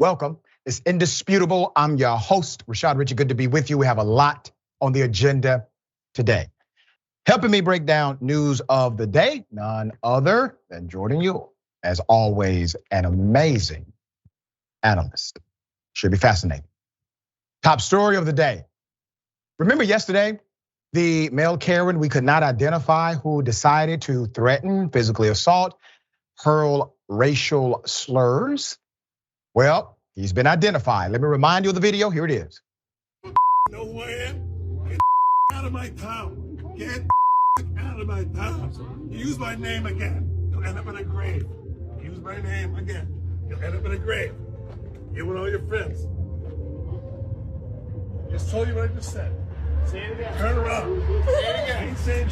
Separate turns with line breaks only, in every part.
Welcome. It's indisputable. I'm your host, Rashad. Richey, good to be with you. We have a lot on the agenda today. Helping me break down news of the day, none other than Jordan Ewell. As always, an amazing analyst. Should be fascinating. Top story of the day. Remember yesterday, the male Karen we could not identify who decided to threaten, physically assault, hurl racial slurs? Well, he's been identified. Let me remind you of the video. Here it is.
Know who I am? Get out of my town. Get out of my town. You use my name again, you'll end up in a grave. Use my name again, you'll end up in a grave. You and all your friends. Just told you what I just said. Say it again. Turn around. Say it again. I ain't saying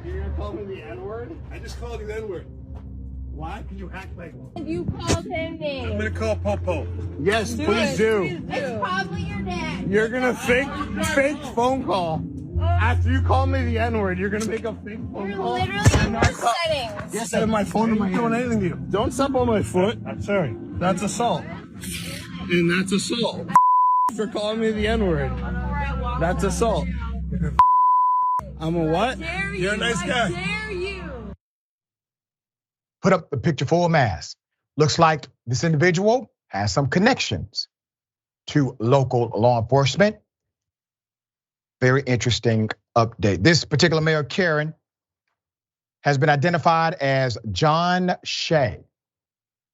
You're gonna call me the N-word?
I just called you the N-word. Why? Because you act like one.
You called him names.
I'm gonna call Popo.
Yes, please do.
It's probably your dad.
You're gonna fake phone call. After you call me the N-word, you're gonna make a fake phone
You're
call.
literally in your settings.
Yes, I have my phone in my
I'm doing
hand.
anything to you.
Don't step on my foot.
I'm sorry.
That's assault. And that's assault. For calling me the N-word. That's assault. I'm a what?
Dare
You're a
you,
nice guy.
I dare you.
Put up the picture for a mask. Looks like this individual has some connections to local law enforcement. Very interesting update. This particular male, Karen, has been identified as John Shea,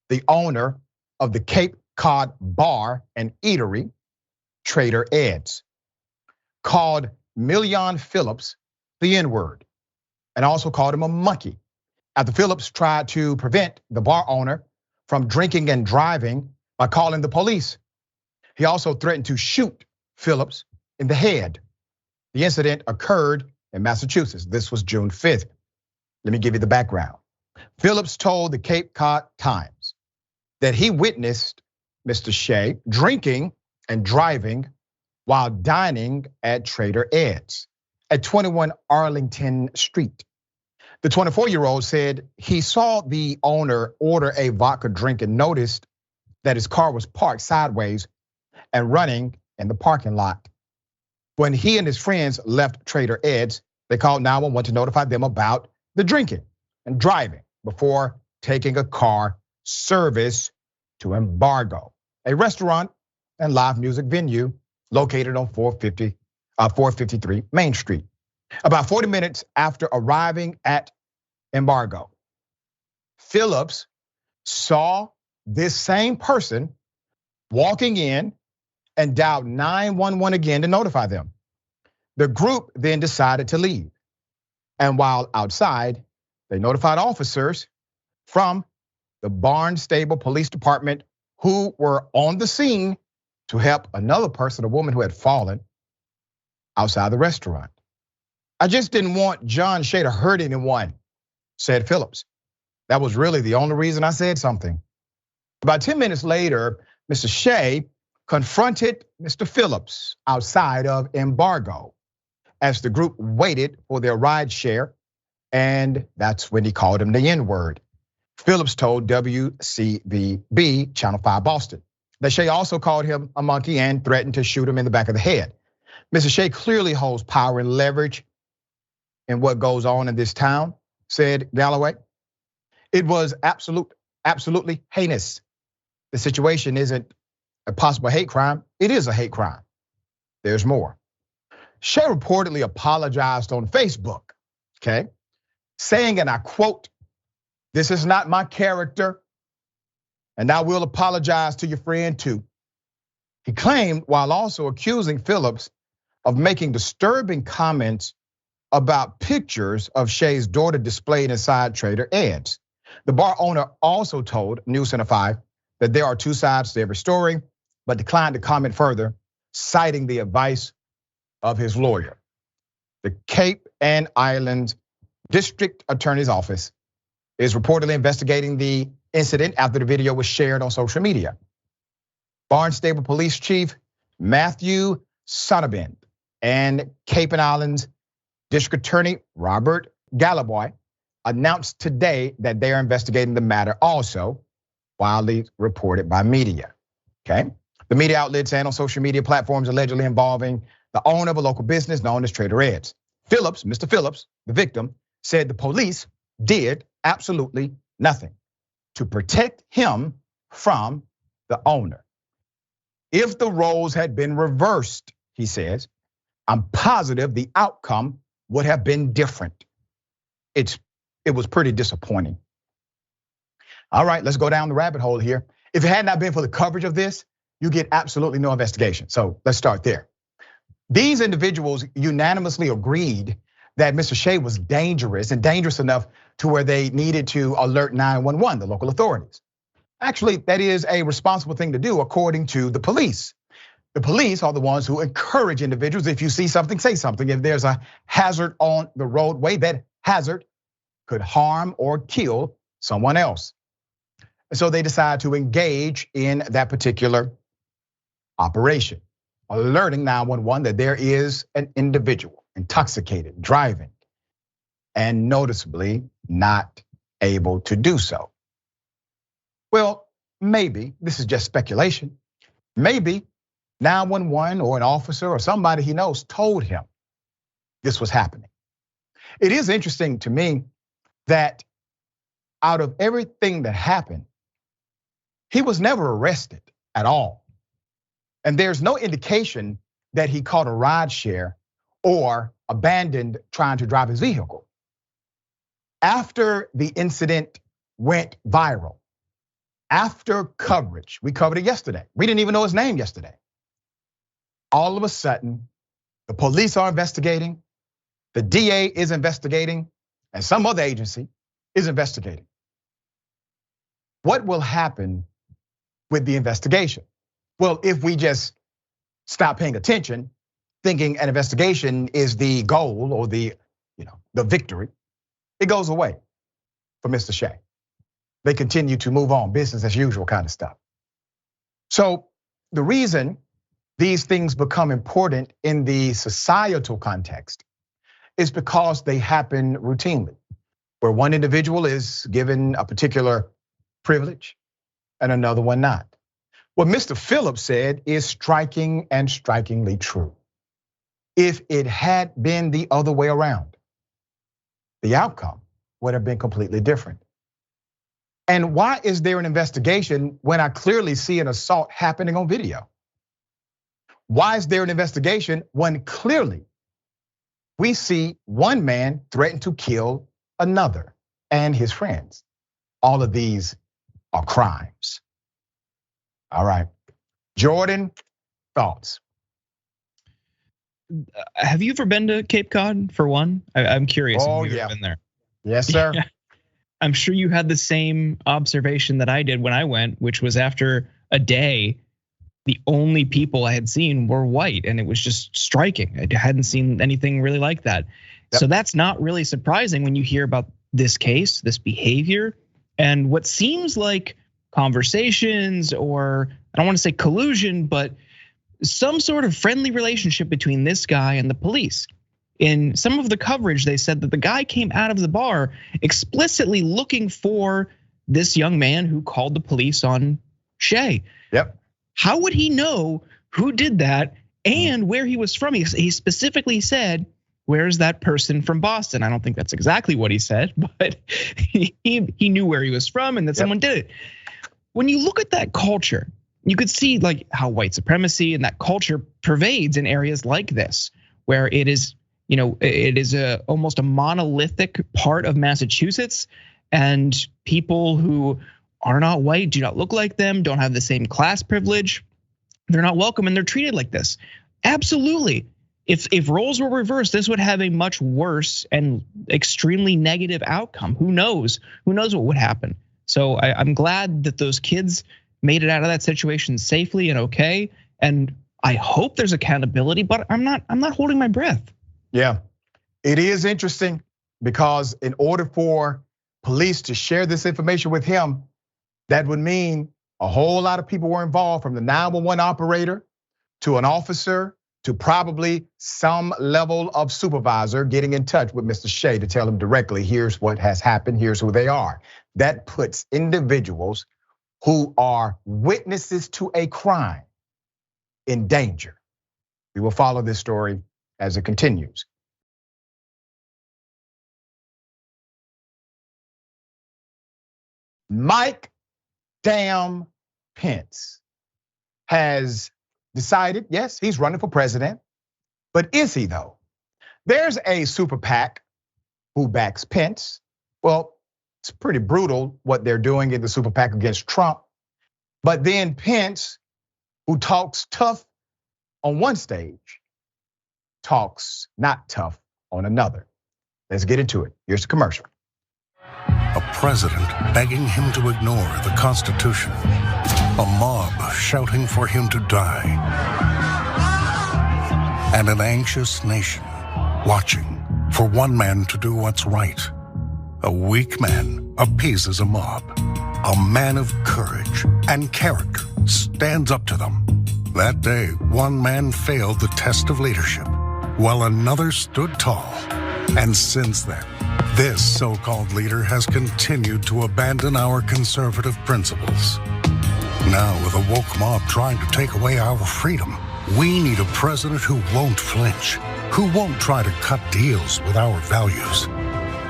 the owner of the Cape Cod Bar and Eatery, Trader Ed's, called Million Phillips the N-word, and also called him a monkey after Phillips tried to prevent the bar owner from drinking and driving by calling the police. He also threatened to shoot Phillips in the head. The incident occurred in Massachusetts. This was June 5th. Let me give you the background. Phillips told the Cape Cod Times that he witnessed Mr. Shea drinking and driving while dining at Trader Ed's at 21 Arlington Street. The 24-year-old said he saw the owner order a vodka drink and noticed that his car was parked sideways and running in the parking lot. When he and his friends left Trader Ed's, they called 911 to notify them about the drinking and driving before taking a car service to Embargo, a restaurant and live music venue located on 453 Main Street. About 40 minutes after arriving at Embargo, Phillips saw this same person walking in and dialed 911 again to notify them. The group then decided to leave. And while outside, they notified officers from the Barnstable Police Department who were on the scene to help another person, a woman who had fallen outside the restaurant. I just didn't want John Shea to hurt anyone, said Phillips. That was really the only reason I said something. About 10 minutes later, Mr. Shea confronted Mr. Phillips outside of Embargo as the group waited for their ride share, and that's when he called him the N-word. Phillips told WCVB Channel 5 Boston that Shea also called him a monkey and threatened to shoot him in the back of the head. Mr. Shea clearly holds power and leverage in what goes on in this town, said Galloway. It was absolutely heinous. The situation isn't a possible hate crime, it is a hate crime. There's more. Shea reportedly apologized on Facebook, okay? Saying, and I quote, "This is not my character, and I will apologize to your friend too." He claimed while also accusing Phillips of making disturbing comments about pictures of Shea's daughter displayed inside Trader Ed's. The bar owner also told News Center 5 that there are two sides to every story, but declined to comment further, citing the advice of his lawyer. The Cape and Islands District Attorney's Office is reportedly investigating the incident after the video was shared on social media. Barnstable Police Chief Matthew Sonnabend and Cape and Islands District Attorney Robert Galloway announced today that they are investigating the matter also. widely reported by media, okay? The media outlets and on social media platforms allegedly involving the owner of a local business known as Trader Ed's. Phillips, Mr. Phillips, the victim, said the police did absolutely nothing to protect him from the owner. If the roles had been reversed, he says, I'm positive the outcome would have been different. It was pretty disappointing. All right, let's go down the rabbit hole here. If it had not been for the coverage of this, you get absolutely no investigation. So let's start there. These individuals unanimously agreed that Mr. Shea was dangerous and dangerous enough to where they needed to alert 911, the local authorities. Actually, that is a responsible thing to do according to the police. The police are the ones who encourage individuals. If you see something, say something. If there's a hazard on the roadway, that hazard could harm or kill someone else. So they decide to engage in that particular operation, alerting 911 that there is an individual intoxicated, driving, and noticeably not able to do so. Well, maybe, this is just speculation, maybe 911 or an officer or somebody he knows told him this was happening. It is interesting to me that out of everything that happened, he was never arrested at all. And there's no indication that he caught a ride share or abandoned trying to drive his vehicle. After the incident went viral, after coverage, we covered it yesterday. We didn't even know his name yesterday. All of a sudden, the police are investigating, the DA is investigating, and some other agency is investigating. What will happen with the investigation? Well, if we just stop paying attention, thinking an investigation is the goal or the victory, it goes away for Mr. Shea. They continue to move on, business as usual kind of stuff. So the reason these things become important in the societal context is because they happen routinely, where one individual is given a particular privilege and another one not. What Mr. Phillips said is striking and strikingly true. If it had been the other way around, the outcome would have been completely different. And why is there an investigation when I clearly see an assault happening on video? Why is there an investigation when clearly we see one man threaten to kill another and his friends? All of these are crimes. All right, Jordan, thoughts?
Have you ever been to Cape Cod, for one? I'm curious if you've ever been there.
Yes, sir.
I'm sure you had the same observation that I did when I went, which was after a day, the only people I had seen were white, and it was just striking. I hadn't seen anything really like that. Yep. So that's not really surprising when you hear about this case, this behavior, and what seems like conversations, or I don't want to say collusion, but some sort of friendly relationship between this guy and the police. In some of the coverage, they said that the guy came out of the bar explicitly looking for this young man who called the police on Shea.
Yep.
How would he know who did that and where he was from? He specifically said, where's that person from Boston? I don't think that's exactly what he said, but he knew where he was from and that someone did it. When you look at that culture, you could see like how white supremacy and that culture pervades in areas like this, where it is, it is almost a monolithic part of Massachusetts, and people who are not white, do not look like them, don't have the same class privilege, they're not welcome and they're treated like this. Absolutely. If roles were reversed, this would have a much worse and extremely negative outcome. Who knows? Who knows what would happen? So I'm glad that those kids made it out of that situation safely and okay. And I hope there's accountability, but I'm not holding my breath.
Yeah, it is interesting because in order for police to share this information with him, that would mean a whole lot of people were involved, from the 911 operator to an officer to probably some level of supervisor getting in touch with Mr. Shea to tell him directly, here's what has happened, here's who they are. That puts individuals who are witnesses to a crime in danger. We will follow this story as it continues. Mike damn Pence has decided, yes, he's running for president, but is he though? There's a super PAC who backs Pence. Well, it's pretty brutal what they're doing in the super PAC against Trump. But then Pence, who talks tough on one stage, talks not tough on another. Let's get into it. Here's the commercial.
A president begging him to ignore the Constitution. A mob shouting for him to die. And an anxious nation watching for one man to do what's right. A weak man appeases a mob. A man of courage and character stands up to them. That day, one man failed the test of leadership, while another stood tall. And since then, this so-called leader has continued to abandon our conservative principles. Now, with a woke mob trying to take away our freedom, we need a president who won't flinch, who won't try to cut deals with our values.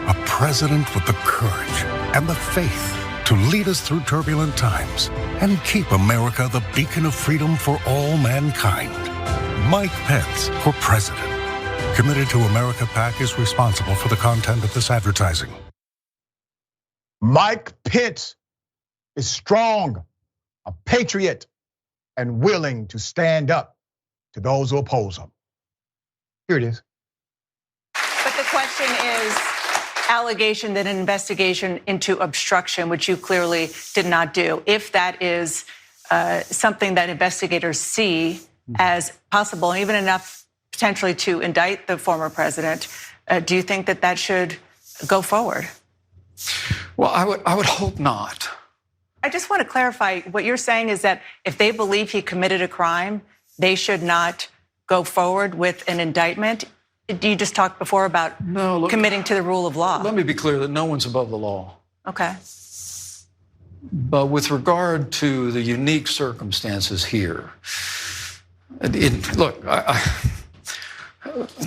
A president with the courage and the faith to lead us through turbulent times and keep America the beacon of freedom for all mankind. Mike Pence for president. Committed to America PAC is responsible for the content of this advertising.
Mike Pence is strong, a patriot, and willing to stand up to those who oppose him. Here it is.
But the question is, allegation that an investigation into obstruction, which you clearly did not do, if that is something that investigators see as possible, even enough potentially to indict the former president, do you think that that should go forward?
Well, I would hope not.
I just want to clarify, what you're saying is that if they believe he committed a crime, they should not go forward with an indictment? You just talked before about committing to the rule of law.
Let me be clear that no one's above the law.
Okay.
But with regard to the unique circumstances here, look,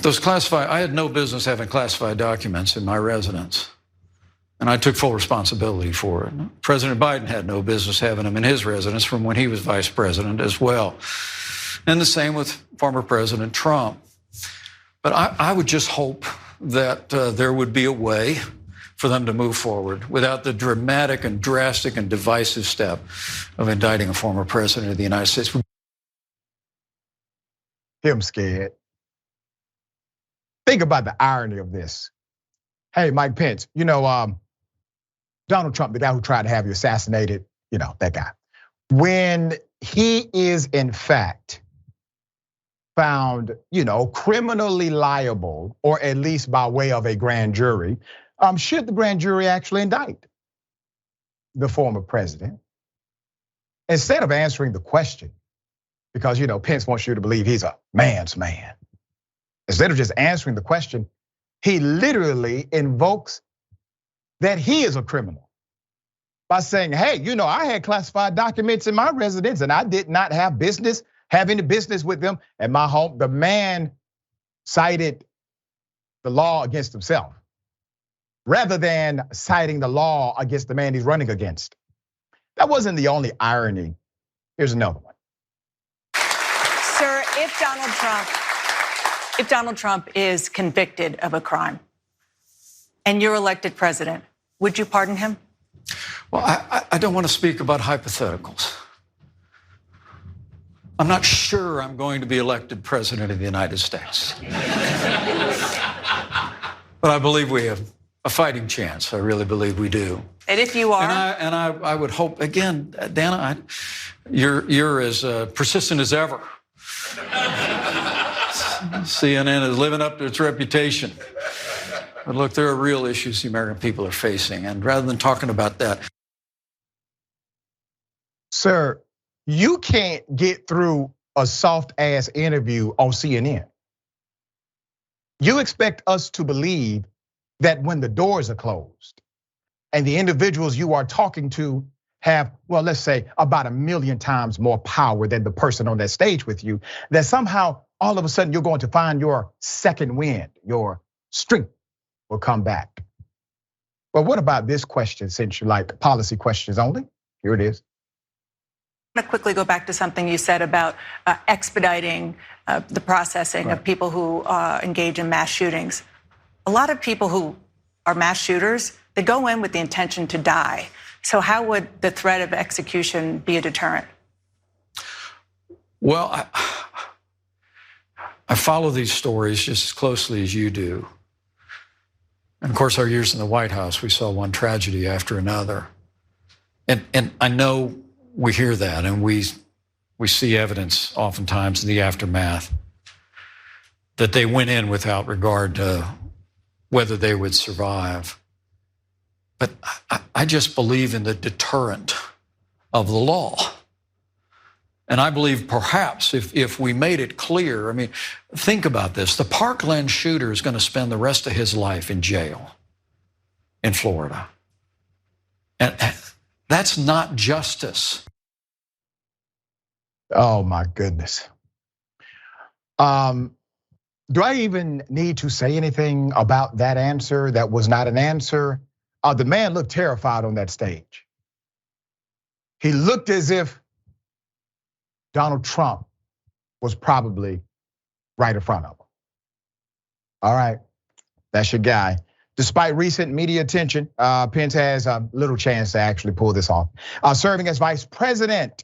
those classified, I had no business having classified documents in my residence, and I took full responsibility for it. President Biden had no business having them in his residence from when he was vice president as well. And the same with former President Trump. But I would just hope that there would be a way for them to move forward without the dramatic and drastic and divisive step of indicting a former president of the United States.
Him scared. Think about the irony of this. Hey, Mike Pence, Donald Trump, the guy who tried to have you assassinated, that guy. When he is in fact found, criminally liable, or at least by way of a grand jury, should the grand jury actually indict the former president? Instead of answering the question, because Pence wants you to believe he's a man's man. Instead of just answering the question, he literally invokes that he is a criminal by saying, hey, I had classified documents in my residence and I did not have any business with them at my home. The man cited the law against himself rather than citing the law against the man he's running against. That wasn't the only irony. Here's another one.
Sir, if Donald Trump is convicted of a crime and you're elected president, would you pardon him?
Well, I don't want to speak about hypotheticals. I'm not sure I'm going to be elected president of the United States. But I believe we have a fighting chance. I really believe we do.
And if you are?
And I would hope, again, Dana, you're as persistent as ever. CNN is living up to its reputation. But look, there are real issues the American people are facing. And rather than talking about that.
Sir, you can't get through a soft ass interview on CNN. You expect us to believe that when the doors are closed and the individuals you are talking to have, well, let's say about 1 million times more power than the person on that stage with you, that somehow all of a sudden you're going to find your second wind, your strength will come back. But what about this question, since you like policy questions only? Here it is.
I want to quickly go back to something you said about expediting the processing of people who engage in mass shootings. A lot of people who are mass shooters, they go in with the intention to die. So how would the threat of execution be a deterrent?
Well, I follow these stories just as closely as you do. And of course, our years in the White House, we saw one tragedy after another. And I know we hear that, and we see evidence oftentimes in the aftermath that they went in without regard to whether they would survive. But I just believe in the deterrent of the law. And I believe perhaps if we made it clear, I mean, think about this. The Parkland shooter is going to spend the rest of his life in jail in Florida. And that's not justice.
Oh my goodness. Do I even need to say anything about that answer that was not an answer? The man looked terrified on that stage. He looked as if Donald Trump was probably right in front of him. All right, that's your guy. Despite recent media attention, Pence has a little chance to actually pull this off. Serving as vice president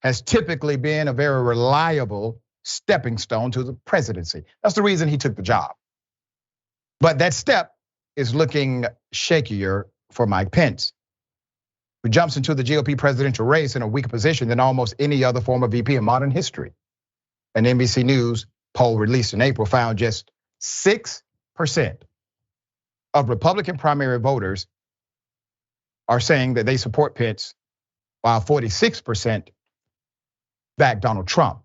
has typically been a very reliable stepping stone to the presidency. That's the reason he took the job. But that step is looking shakier for Mike Pence, who jumps into the GOP presidential race in a weaker position than almost any other former VP in modern history. An NBC News poll released in April found just 6% of Republican primary voters are saying that they support Pence, while 46% back Donald Trump.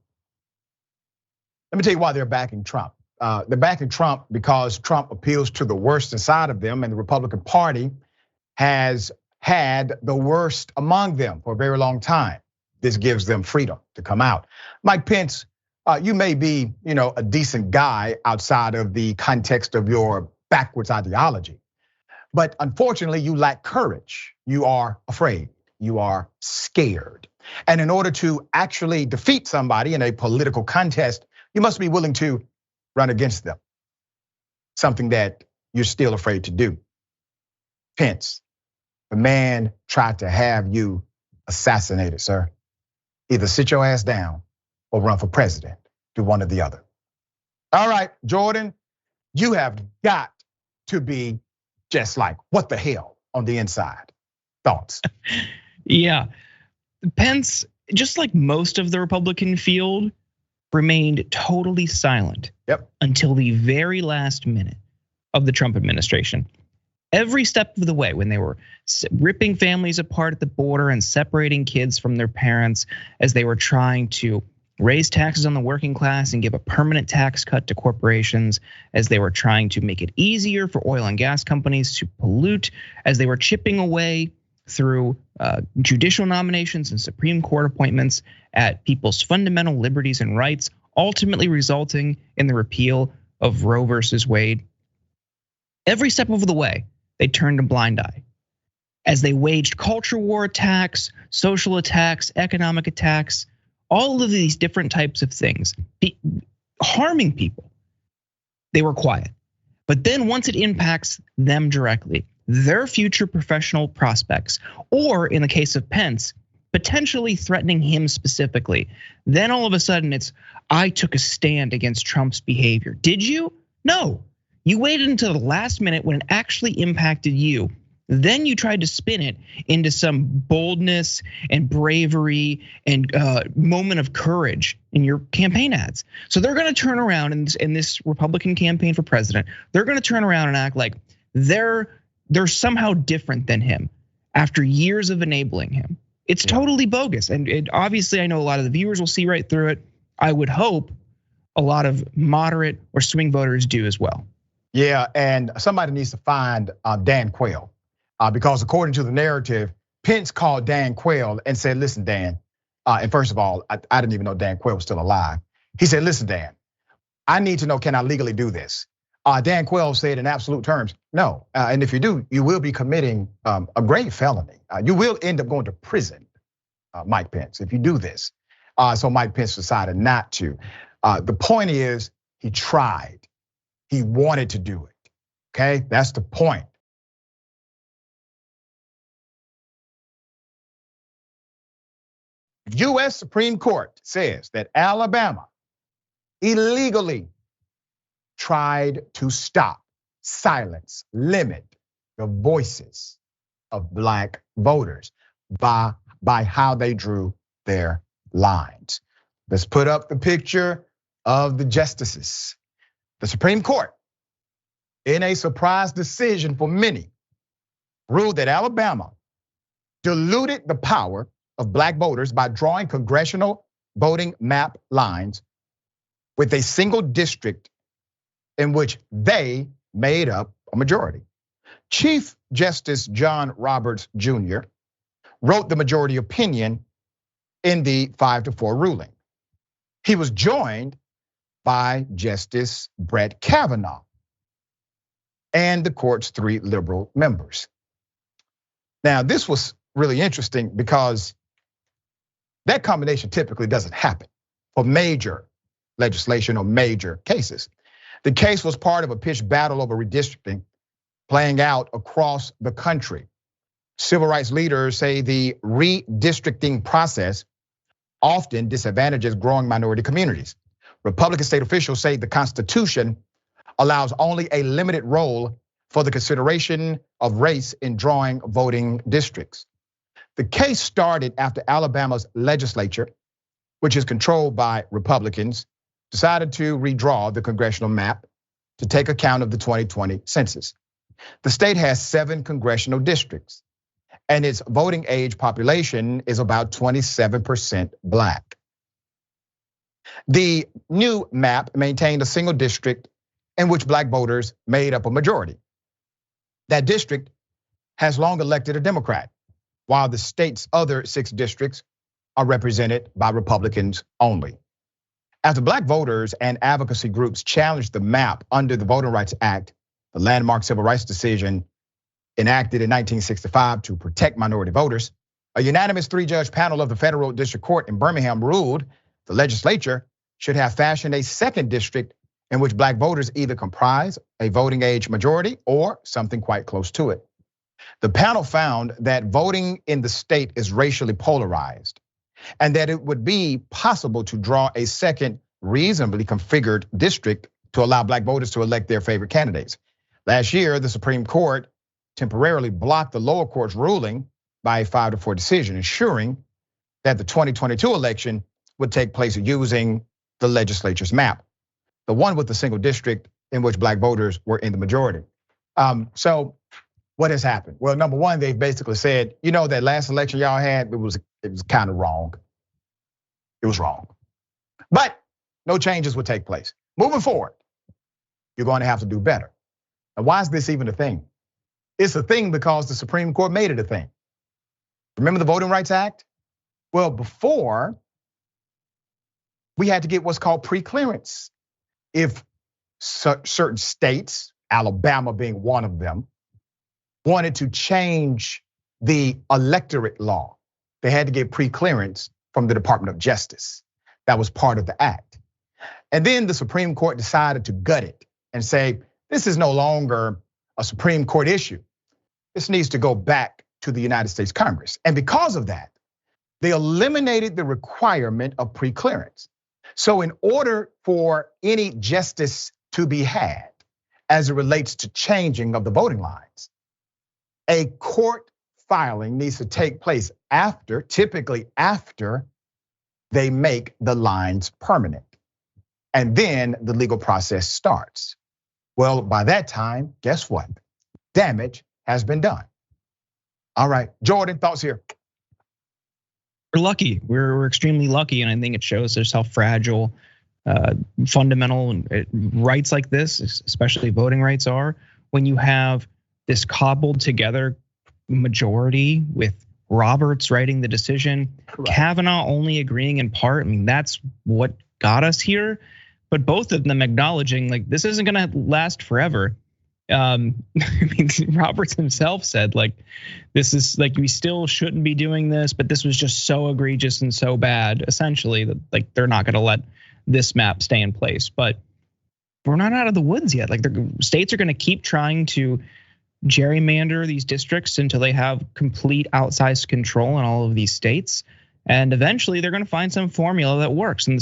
Let me tell you why they're backing Trump. They're backing Trump because Trump appeals to the worst inside of them, and the Republican Party has had the worst among them for a very long time. This gives them freedom to come out. Mike Pence, you may be, a decent guy outside of the context of your backwards ideology, but unfortunately you lack courage. You are afraid, you are scared. And in order to actually defeat somebody in a political contest, you must be willing to run against them. Something that you're still afraid to do. Pence, the man tried to have you assassinated, sir. Either sit your ass down or run for president. Do one or the other. All right, Jordan, you have got to be just like, what the hell on the inside? Thoughts?
Yeah, Pence, just like most of the Republican field, remained totally silent until the very last minute of the Trump administration. Every step of the way, when they were ripping families apart at the border and separating kids from their parents, as they were trying to raise taxes on the working class and give a permanent tax cut to corporations, as they were trying to make it easier for oil and gas companies to pollute, as they were chipping away through judicial nominations and Supreme Court appointments at people's fundamental liberties and rights, ultimately resulting in the repeal of Roe versus Wade. Every step of the way, they turned a blind eye as they waged culture war attacks, social attacks, economic attacks, all of these different types of things, harming people. They were quiet. But then once it impacts them directly, their future professional prospects, or in the case of Pence, potentially threatening him specifically, then all of a sudden it's, I took a stand against Trump's behavior. Did you? No. You waited until the last minute when it actually impacted you. Then you tried to spin it into some boldness and bravery and moment of courage in your campaign ads. So they're gonna turn around in this Republican campaign for president, they're gonna turn around and act like they're somehow different than him after years of enabling him. It's totally bogus. And obviously I know a lot of the viewers will see right through it. I would hope a lot of moderate or swing voters do as well. Yeah, and somebody needs to find Dan Quayle. Because according to the narrative,
Pence called Dan Quayle and said, listen, Dan, and first of all, I didn't even know Dan Quayle was still alive. He said, listen, Dan, I need to know, can I legally do this? Dan Quayle said in absolute terms, no. And if you do, you will be committing a grave felony. You will end up going to prison, Mike Pence, if you do this. So Mike Pence decided not to. The point is, he tried. He wanted to do it, okay? That's the point. US Supreme Court says that Alabama illegally tried to stop, silence, limit the voices of Black voters by how they drew their lines. Let's put up the picture of the justices. The Supreme Court, in a surprise decision for many, ruled that Alabama diluted the power of Black voters by drawing congressional voting map lines with a single district in which they made up a majority. Chief Justice John Roberts Jr. wrote the majority opinion in the 5-4 ruling. He was joined by Justice Brett Kavanaugh and the court's 3 liberal members. Now, this was really interesting because that combination typically doesn't happen for major legislation or major cases. The case was part of a pitched battle over redistricting playing out across the country. Civil rights leaders say the redistricting process often disadvantages growing minority communities. Republican state officials say the Constitution allows only a limited role for the consideration of race in drawing voting districts. The case started after Alabama's legislature, which is controlled by Republicans, decided to redraw the congressional map to take account of the 2020 census. The state has 7 congressional districts, and its voting age population is about 27% Black. The new map maintained a single district in which Black voters made up a majority. That district has long elected a Democrat, while the state's other 6 districts are represented by Republicans only. After Black voters and advocacy groups challenged the map under the Voting Rights Act, the landmark civil rights decision enacted in 1965 to protect minority voters, a unanimous 3-judge panel of the federal district court in Birmingham ruled the legislature should have fashioned a second district in which Black voters either comprise a voting age majority or something quite close to it. The panel found that voting in the state is racially polarized, and that it would be possible to draw a second reasonably configured district to allow Black voters to elect their favorite candidates. Last year, the Supreme Court temporarily blocked the lower court's ruling by a 5-4 decision, ensuring that the 2022 election would take place using the legislature's map, the one with the single district in which Black voters were in the majority. So what has happened? Well, number one, they've basically said, you know, that last election y'all had, it was kind of wrong. It was wrong. But no changes would take place. Moving forward, you're going to have to do better. Now, why is this even a thing? It's a thing because the Supreme Court made it a thing. Remember the Voting Rights Act? Well, before, we had to get what's called pre-clearance. If certain states, Alabama being one of them, wanted to change the electorate law, they had to get pre-clearance from the Department of Justice. That was part of the act. And then the Supreme Court decided to gut it and say, this is no longer a Supreme Court issue. This needs to go back to the United States Congress. And because of that, they eliminated the requirement of pre-clearance. So in order for any justice to be had as it relates to changing of the voting lines, a court filing needs to take place after, typically after they make the lines permanent. And then the legal process starts. Well, by that time, guess what? Damage has been done. All right, Jordan, thoughts here?
We're lucky. We're extremely lucky, and I think it shows just how fragile fundamental rights like this, especially voting rights, are when you have this cobbled together majority with Roberts writing the decision, Kavanaugh only agreeing in part. I mean, that's what got us here. But both of them acknowledging like this isn't gonna last forever. I mean, Roberts himself said like this is like we still shouldn't be doing this, but this was just so egregious and so bad, essentially, that like they're not gonna let this map stay in place. But we're not out of the woods yet. Like the states are gonna keep trying to gerrymander these districts until they have complete outsized control in all of these states. And eventually they're going to find some formula that works. And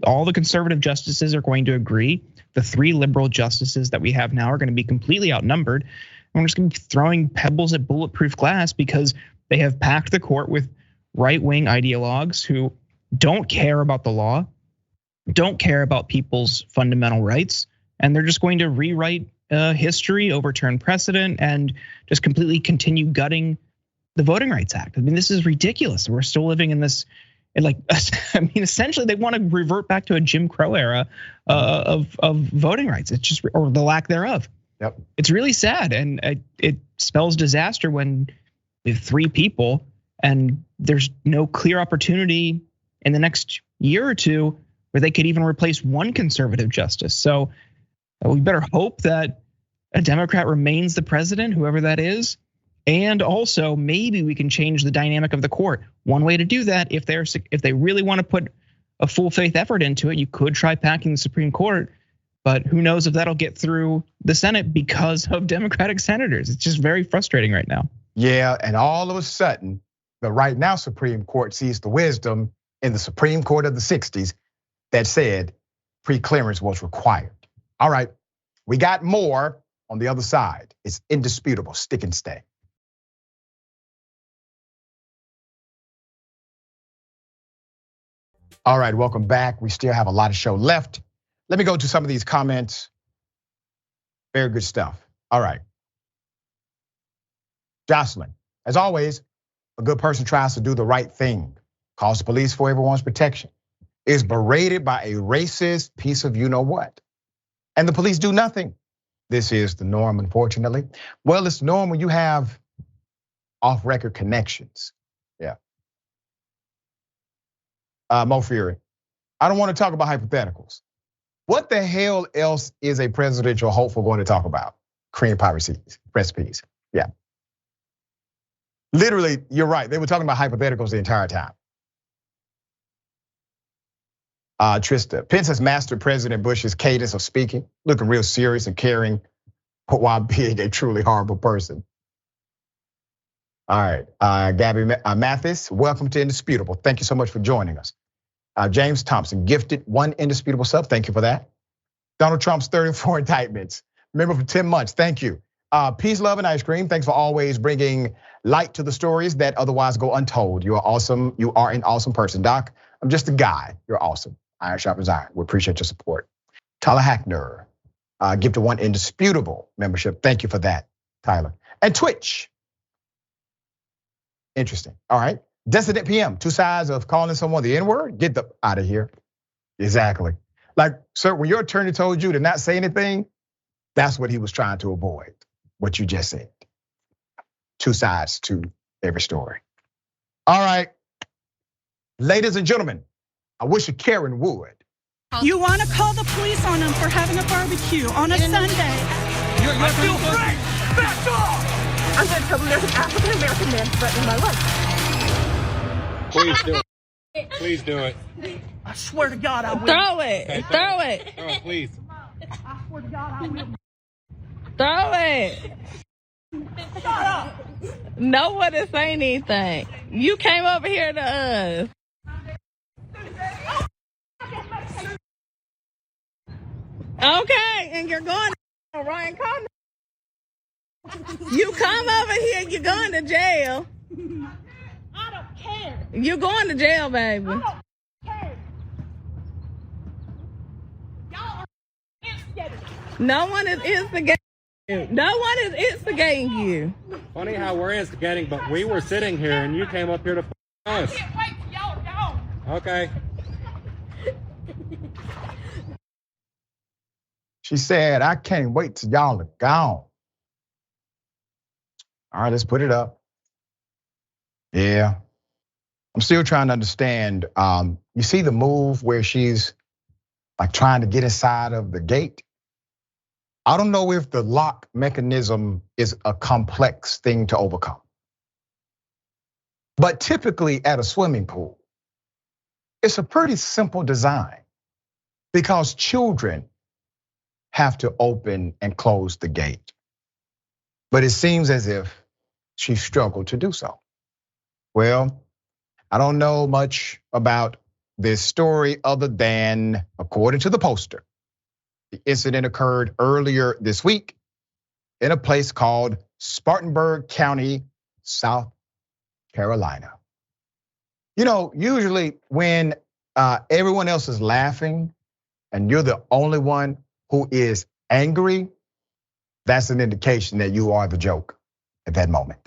all the conservative justices are going to agree. The 3 liberal justices that we have now are going to be completely outnumbered. And we're just going to be throwing pebbles at bulletproof glass because they have packed the court with right-wing ideologues who don't care about the law, don't care about people's fundamental rights. And they're just going to rewrite history, overturn precedent, and just completely continue gutting the Voting Rights Act. I mean, this is ridiculous. We're still living in this, like, I mean, essentially they want to revert back to a Jim Crow era of voting rights. It's just, or the lack thereof.
Yep.
It's really sad, and it spells disaster when we have 3 people and there's no clear opportunity in the next year or two where they could even replace one conservative justice. So we better hope that a Democrat remains the president, whoever that is. And also maybe we can change the dynamic of the court. One way to do that, if they really want to put a full faith effort into it, you could try packing the Supreme Court. But who knows if that'll get through the Senate because of Democratic senators. It's just very frustrating right now.
Yeah, and all of a sudden, the right now Supreme Court sees the wisdom in the Supreme Court of the 60s that said pre-clearance was required. All right, we got more on the other side. It's indisputable. Stick and stay. All right, welcome back. We still have a lot of show left. Let me go to some of these comments. Very good stuff. All right. Jocelyn, as always, a good person tries to do the right thing, calls the police for everyone's protection, is berated by a racist piece of you know what, and the police do nothing. This is the norm, unfortunately. Well, it's norm when you have off-record connections. Yeah. Mo Fury, I don't want to talk about hypotheticals. What the hell else is a presidential hopeful going to talk about? Korean pie recipes. Yeah. Literally, you're right. They were talking about hypotheticals the entire time. Trista, Pence has mastered President Bush's cadence of speaking, looking real serious and caring, but while being a truly horrible person. All right, Gabby Mathis, welcome to Indisputable. Thank you so much for joining us. James Thompson, gifted 1 indisputable sub. Thank you for that. Donald Trump's 34 indictments. Member for 10 months. Thank you. Peace, love, and ice cream. Thanks for always bringing light to the stories that otherwise go untold. You are awesome. You are an awesome person, Doc. I'm just a guy. You're awesome. Iron sharpens iron. We appreciate your support. Tyler Hackner, gifted 1 indisputable membership. Thank you for that, Tyler. And Twitch. Interesting. All right. Dissident PM, 2 sides of calling someone the N-word. Get the out of here. Exactly. Like, sir, when your attorney told you to not say anything, that's what he was trying to avoid, what you just said. 2 sides to every story. All right. Ladies and gentlemen, I wish a Karen would.
You want to call the police on them for having a barbecue on a Sunday.
I feel free! Back off!
I'm going to tell them there's an African-American man threatening my life.
Please do it. Please do it.
I swear to God I will.
Throw it. Throw it.
Throw it, please.
I swear to God I will.
Throw it.
Shut up.
No one is saying anything. You came over here to us. Okay, and you're going to Ryan Condon. You come over here, you're going to jail.
I don't care.
You're going to jail, baby.
I don't care. Y'all are instigating.
No one is instigating you. No one is instigating you.
Funny how we're instigating, but we were sitting here and you came up here to us.
I can't wait till y'all are gone.
Okay.
She said, I can't wait till y'all are gone. All right, let's put it up. Yeah, I'm still trying to understand. You see the move where she's like trying to get inside of the gate. I don't know if the lock mechanism is a complex thing to overcome. But typically at a swimming pool, it's a pretty simple design because children have to open and close the gate. But it seems as if she struggled to do so. Well, I don't know much about this story other than, according to the poster, the incident occurred earlier this week in a place called Spartanburg County, South Carolina. You know, usually when everyone else is laughing and you're the only one who is angry, that's an indication that you are the joke at that moment.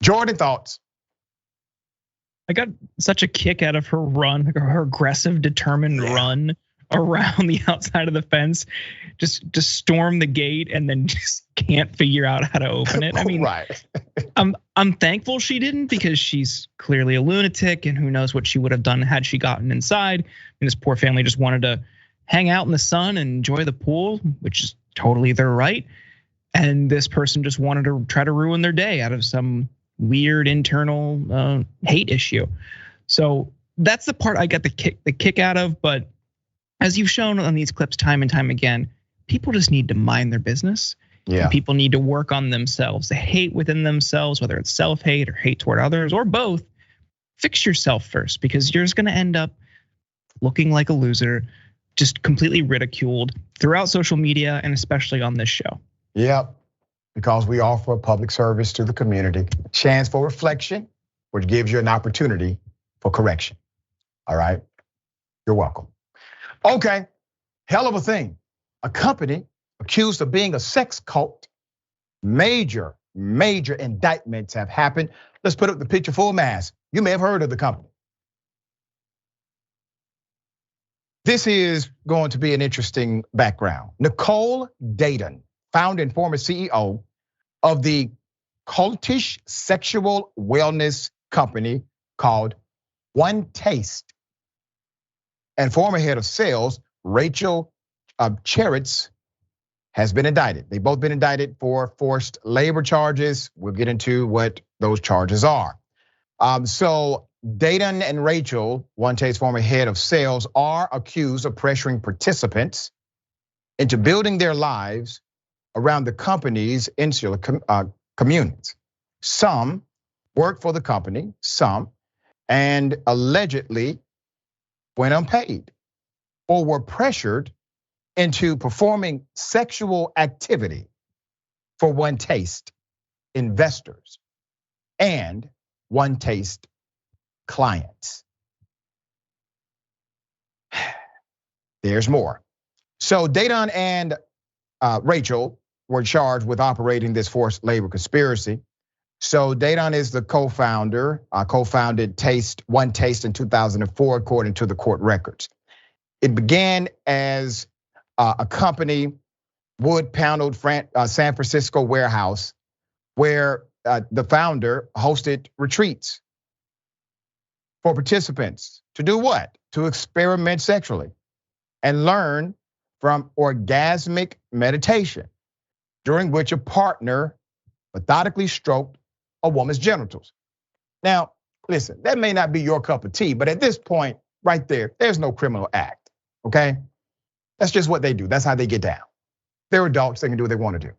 Jordan, thoughts?
I got such a kick out of her run, her aggressive, determined run around the outside of the fence, just storm the gate and then just can't figure out how to open it. I mean,
right.
I'm thankful she didn't because she's clearly a lunatic and who knows what she would have done had she gotten inside. And this poor family just wanted to hang out in the sun and enjoy the pool, which is totally their right. And this person just wanted to try to ruin their day out of some weird internal hate issue. So that's the part I got the kick out of. But as you've shown on these clips time and time again, people just need to mind their business. Yeah. And people need to work on themselves. The hate within themselves, whether it's self-hate or hate toward others or both, fix yourself first because you're just gonna end up looking like a loser, just completely ridiculed throughout social media and especially on this show.
Yep, because we offer a public service to the community, a chance for reflection, which gives you an opportunity for correction. All right, you're welcome. Okay, hell of a thing. A company accused of being a sex cult. Major indictments have happened. Let's put up the picture full mass. You may have heard of the company. This is going to be an interesting background. Nicole Dayton, founder and former CEO of the cultish sexual wellness company called One Taste, and former head of sales, Rachel Cheritz, has been indicted. They've both been indicted for forced labor charges. We'll get into what those charges are. So Dayton and Rachel, One Taste former head of sales, are accused of pressuring participants into building their lives around the company's insular communities. Some worked for the company, some, and allegedly went unpaid or were pressured into performing sexual activity for One Taste investors and One Taste clients. There's more. So Dayton and Rachel were charged with operating this forced labor conspiracy. So Dayton is the co-founder, co-founded One Taste in 2004, according to the court records. It began as a company wood-paneled San Francisco warehouse where the founder hosted retreats for participants to do what? To experiment sexually and learn from orgasmic meditation, during which a partner methodically stroked a woman's genitals. Now, listen, that may not be your cup of tea, but at this point right there, there's no criminal act, okay? That's just what they do. That's how they get down. They're adults, they can do what they want to do.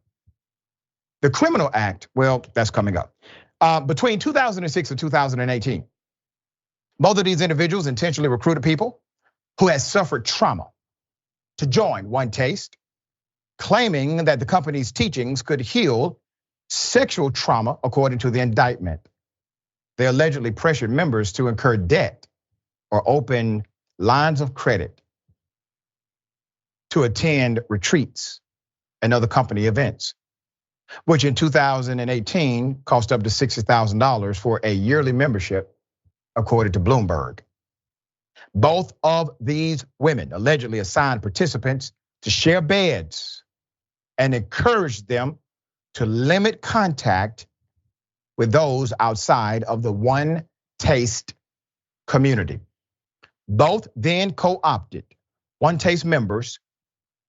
The criminal act, well, that's coming up. Between 2006 and 2018, both of these individuals intentionally recruited people who had suffered trauma to join One Taste, claiming that the company's teachings could heal sexual trauma, according to the indictment. They allegedly pressured members to incur debt or open lines of credit to attend retreats and other company events, which in 2018 cost up to $60,000 for a yearly membership, according to Bloomberg. Both of these women allegedly assigned participants to share beds and encouraged them to limit contact with those outside of the One Taste community. Both then co-opted One Taste members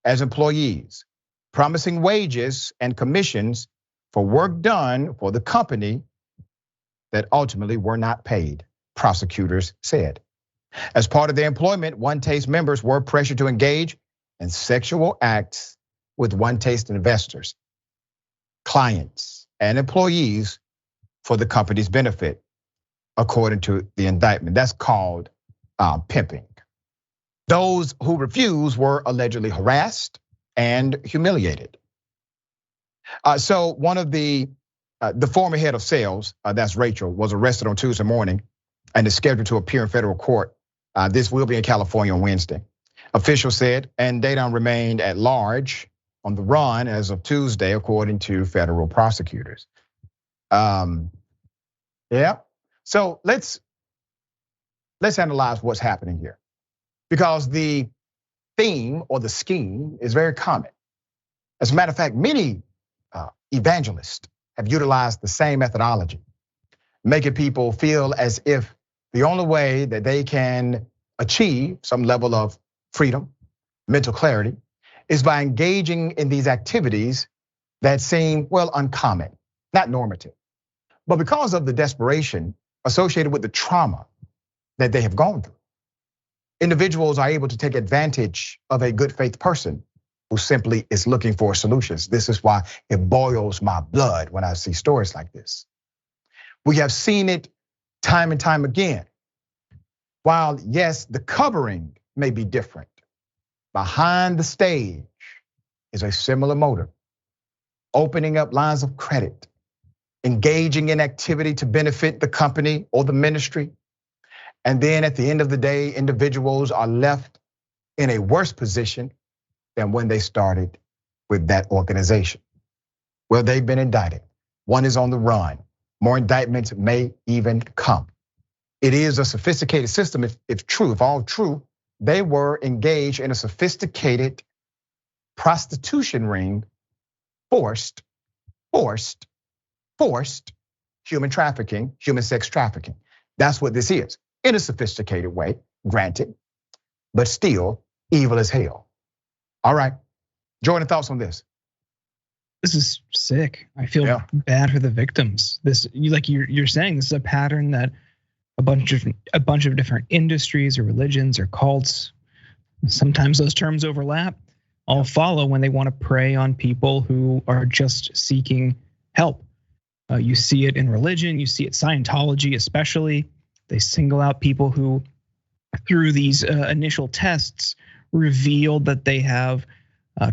as employees, promising wages and commissions for work done for the company that ultimately were not paid, prosecutors said. As part of their employment, One Taste members were pressured to engage in sexual acts with One Taste investors, clients, and employees for the company's benefit, according to the indictment. That's called pimping. Those who refused were allegedly harassed and humiliated. So one of the former head of sales, that's Rachel, was arrested on Tuesday morning and is scheduled to appear in federal court. This will be in California on Wednesday. Officials said, and Dayton remained at large on the run as of Tuesday, according to federal prosecutors. Yeah. So let's analyze what's happening here, because the theme or the scheme is very common. As a matter of fact, many evangelists have utilized the same methodology, making people feel as if the only way that they can achieve some level of freedom, mental clarity, is by engaging in these activities that seem, well, uncommon, not normative. But because of the desperation associated with the trauma that they have gone through, individuals are able to take advantage of a good faith person who simply is looking for solutions. This is why it boils my blood when I see stories like this. We have seen it time and time again. While yes, the covering may be different, behind the stage is a similar motive. Opening up lines of credit, engaging in activity to benefit the company or the ministry. And then at the end of the day, individuals are left in a worse position than when they started with that organization. Well, they've been indicted. One is on the run. More indictments may even come. It is a sophisticated system if true, if all true. They were engaged in a sophisticated prostitution ring, forced human trafficking, human sex trafficking. That's what this is, in a sophisticated way, granted, but still evil as hell. All right, Jordan, thoughts on this?
This is sick. I feel bad for the victims. You're saying, this is a pattern that a bunch of different industries or religions or cults, sometimes those terms overlap, all follow when they want to prey on people who are just seeking help. You see it in religion, you see it Scientology especially. They single out people who, through these initial tests, revealed that they have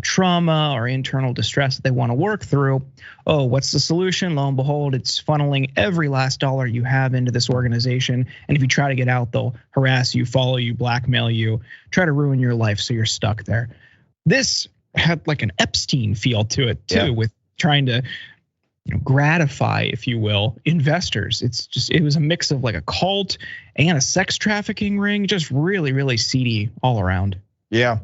trauma or internal distress that they want to work through. Oh, what's the solution? Lo and behold, it's funneling every last dollar you have into this organization. And if you try to get out, they'll harass you, follow you, blackmail you, try to ruin your life so you're stuck there. This had like an Epstein feel to it too, with trying to gratify, if you will, investors. It was a mix of like a cult and a sex trafficking ring, just really, really seedy all around.
Yeah.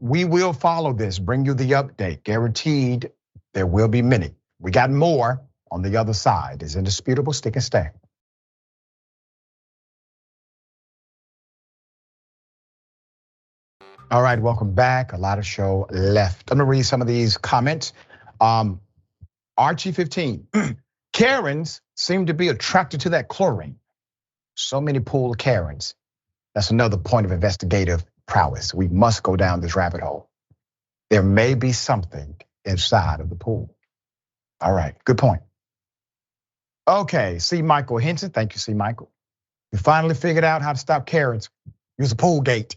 We will follow this, bring you the update. Guaranteed there will be many. We got more on the other side. It's indisputable. Stick and stay. All right, welcome back. A lot of show left. I'm gonna read some of these comments. Archie 15. Karens seem to be attracted to that chlorine. So many pool Karens. That's another point of investigative prowess. We must go down this rabbit hole. There may be something inside of the pool. All right, good point. Okay, C. Michael Henson, thank you, C. Michael. We finally figured out how to stop Karens. Use a pool gate.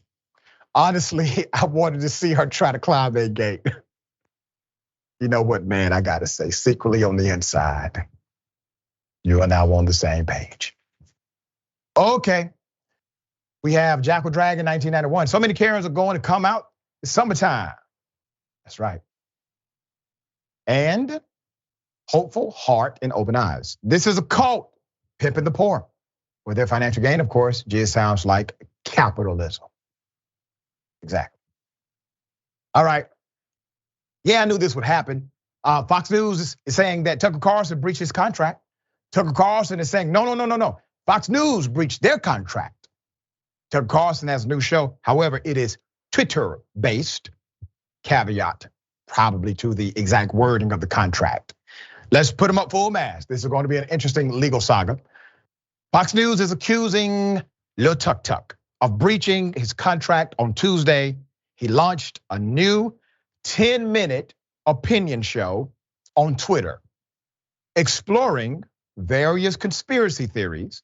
Honestly, I wanted to see her try to climb that gate. You know what, man, I gotta say, secretly on the inside, you and I on the same page. Okay. We have Jackal Dragon 1991. So many Karens are going to come out. It's summertime. That's right. And hopeful heart and open eyes. This is a cult, pimping the poor. With their financial gain, of course, just sounds like capitalism. Exactly. All right. Yeah, I knew this would happen. Fox News is saying that Tucker Carlson breached his contract Tucker Carlson is saying, no. Fox News breached their contract. Tucker Carlson has a new show. However, it is Twitter-based, caveat probably to the exact wording of the contract. Let's put them up full mass. This is going to be an interesting legal saga. Fox News is accusing Lil Tuk Tuk of breaching his contract on Tuesday. He launched a new 10-minute opinion show on Twitter, exploring various conspiracy theories.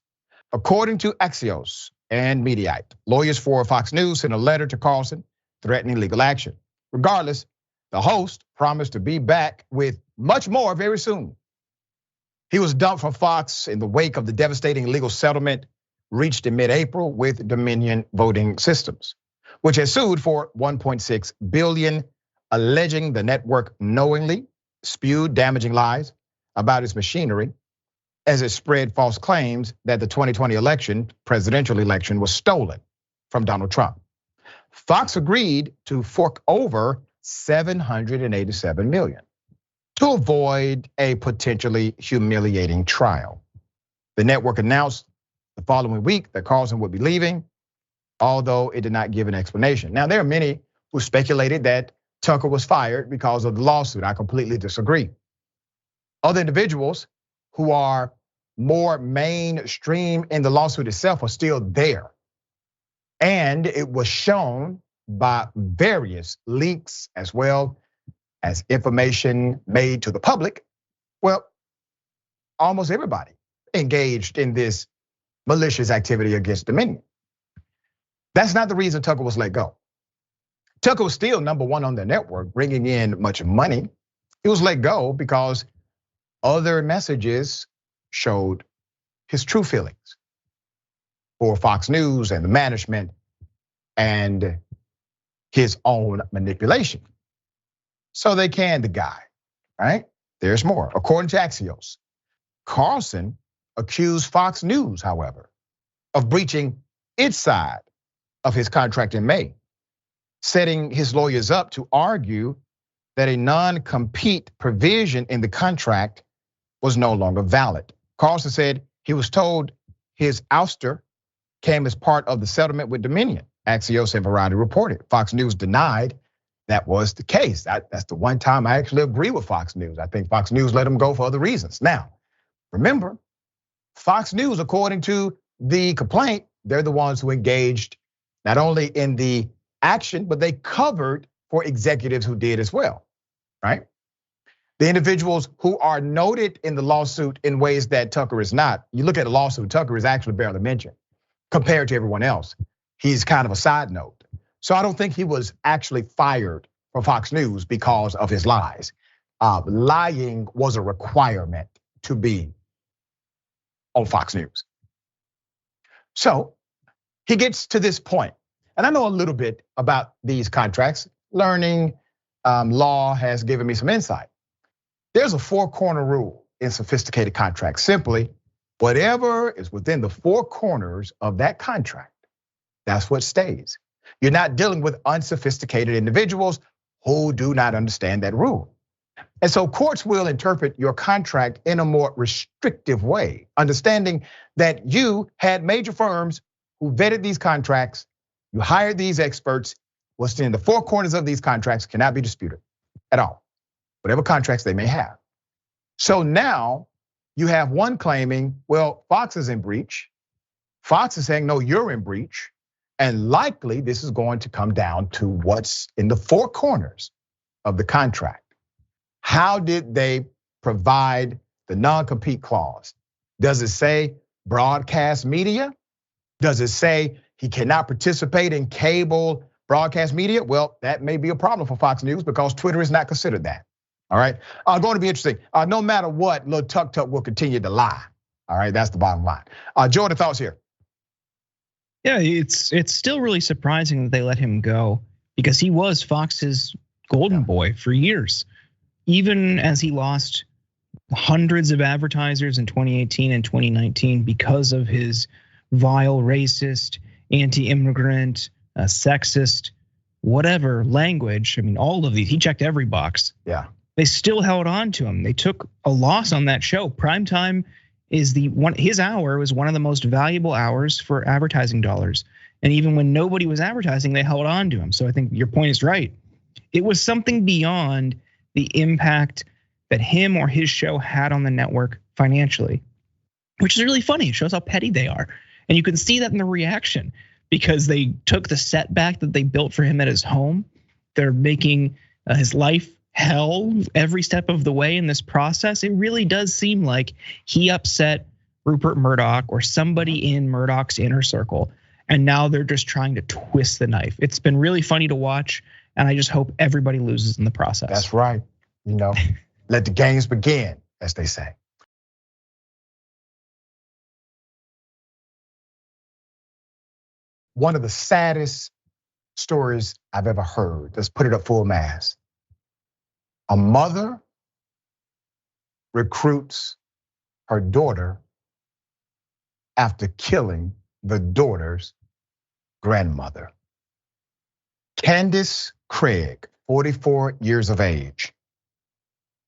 According to Axios and Mediaite, lawyers for Fox News sent a letter to Carlson threatening legal action. Regardless, the host promised to be back with much more very soon. He was dumped from Fox in the wake of the devastating legal settlement reached in mid-April with Dominion Voting Systems, which has sued for $1.6 billion, alleging the network knowingly spewed damaging lies about its machinery as it spread false claims that the 2020 presidential election, was stolen from Donald Trump. Fox agreed to fork over $787 million to avoid a potentially humiliating trial. The network announced the following week that Carlson would be leaving, although it did not give an explanation. Now, there are many who speculated that Tucker was fired because of the lawsuit. I completely disagree. Other individuals who are more mainstream in the lawsuit itself are still there. And it was shown by various leaks as well as information made to the public. Well, almost everybody engaged in this malicious activity against Dominion. That's not the reason Tucker was let go. Tucker was still number one on the network, bringing in much money. He was let go because other messages showed his true feelings for Fox News and the management and his own manipulation. So they canned the guy, right? There's more. According to Axios, Carlson accused Fox News, however, of breaching its side of his contract in May, setting his lawyers up to argue that a non-compete provision in the contract was no longer valid. Carlson said he was told his ouster came as part of the settlement with Dominion. Axios and Variety reported. Fox News denied that was the case. That's the one time I actually agree with Fox News. I think Fox News let him go for other reasons. Now, remember, Fox News, according to the complaint, they're the ones who engaged not only in the action, but they covered for executives who did as well, right? The individuals who are noted in the lawsuit in ways that Tucker is not. You look at a lawsuit, Tucker is actually barely mentioned compared to everyone else. He's kind of a side note. So I don't think he was actually fired from Fox News because of his lies. Lying was a requirement to be on Fox News. So he gets to this point, and I know a little bit about these contracts. Learning law has given me some insight. There's a four-corner rule in sophisticated contracts. Simply, whatever is within the four corners of that contract, that's what stays. You're not dealing with unsophisticated individuals who do not understand that rule. And so courts will interpret your contract in a more restrictive way, understanding that you had major firms who vetted these contracts, you hired these experts, what's in the four corners of these contracts cannot be disputed at all, whatever contracts they may have. So now you have one claiming, well, Fox is in breach. Fox is saying, no, you're in breach. And likely this is going to come down to what's in the four corners of the contract. How did they provide the non-compete clause? Does it say broadcast media? Does it say he cannot participate in cable broadcast media? Well, that may be a problem for Fox News because Twitter is not considered that. All right, going to be interesting. No matter what, Lil Tuk Tuk will continue to lie. All right, that's the bottom line. Jordan, thoughts here?
Yeah, it's still really surprising that they let him go because he was Fox's golden boy for years. Even as he lost hundreds of advertisers in 2018 and 2019 because of his vile, racist, anti-immigrant, sexist, whatever language. I mean, all of these, he checked every box.
Yeah.
They still held on to him. They took a loss on that show. Primetime is his hour was one of the most valuable hours for advertising dollars. And even when nobody was advertising, they held on to him. So I think your point is right. It was something beyond the impact that him or his show had on the network financially, which is really funny. It shows how petty they are. And you can see that in the reaction because they took the setback that they built for him at his home. They're making his life hell every step of the way in this process. It really does seem like he upset Rupert Murdoch or somebody in Murdoch's inner circle. And now they're just trying to twist the knife. It's been really funny to watch. And I just hope everybody loses in the process.
That's right. Let the games begin, as they say. One of the saddest stories I've ever heard. Let's put it up full mass. A mother recruits her daughter after killing the daughter's grandmother. Candace Craig, 44 years of age,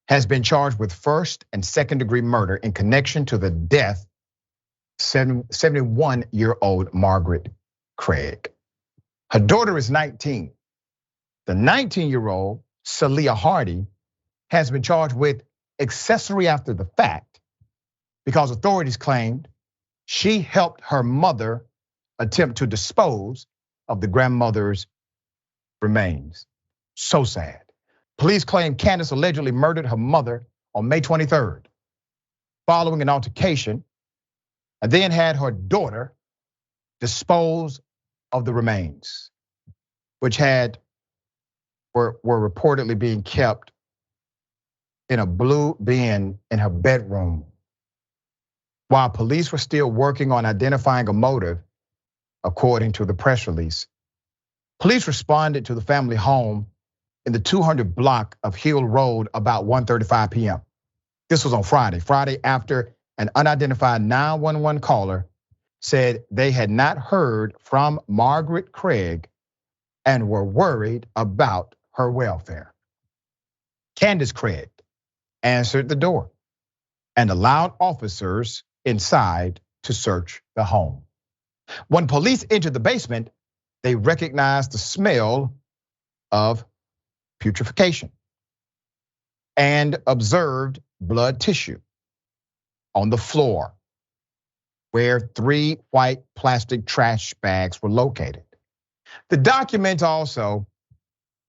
has been charged with first and second degree murder in connection to the death of 71-year-old Margaret Craig. Her daughter is 19. The 19-year-old, Celia Hardy, has been charged with accessory after the fact because authorities claimed she helped her mother attempt to dispose of the grandmother's remains. So sad. Police claim Candace allegedly murdered her mother on May 23rd, following an altercation, and then had her daughter dispose of the remains, which were reportedly being kept in a blue bin in her bedroom. While police were still working on identifying a motive, according to the press release, police responded to the family home in the 200 block of Hill Road about 1:35 p.m. This was on Friday after an unidentified 911 caller said they had not heard from Margaret Craig and were worried about her welfare. Candace Craig answered the door and allowed officers inside to search the home. When police entered the basement, they recognized the smell of putrefaction and observed blood tissue on the floor where 3 white plastic trash bags were located. The document also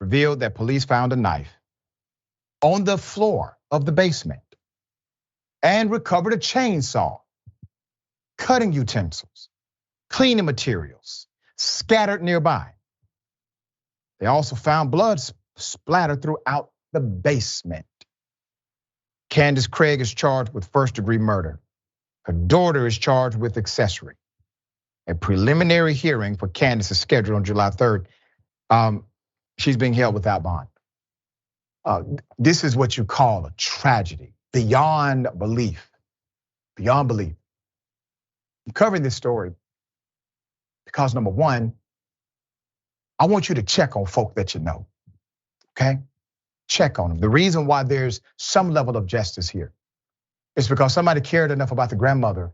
revealed that police found a knife on the floor of the basement and recovered a chainsaw, cutting utensils, cleaning materials scattered nearby. They also found blood splattered throughout the basement. Candace Craig is charged with first-degree murder. Her daughter is charged with accessory. A preliminary hearing for Candace is scheduled on July 3rd. She's being held without bond. This is what you call a tragedy, beyond belief, beyond belief. I'm covering this story because number one, I want you to check on folk that you know, okay? Check on them. The reason why there's some level of justice here is because somebody cared enough about the grandmother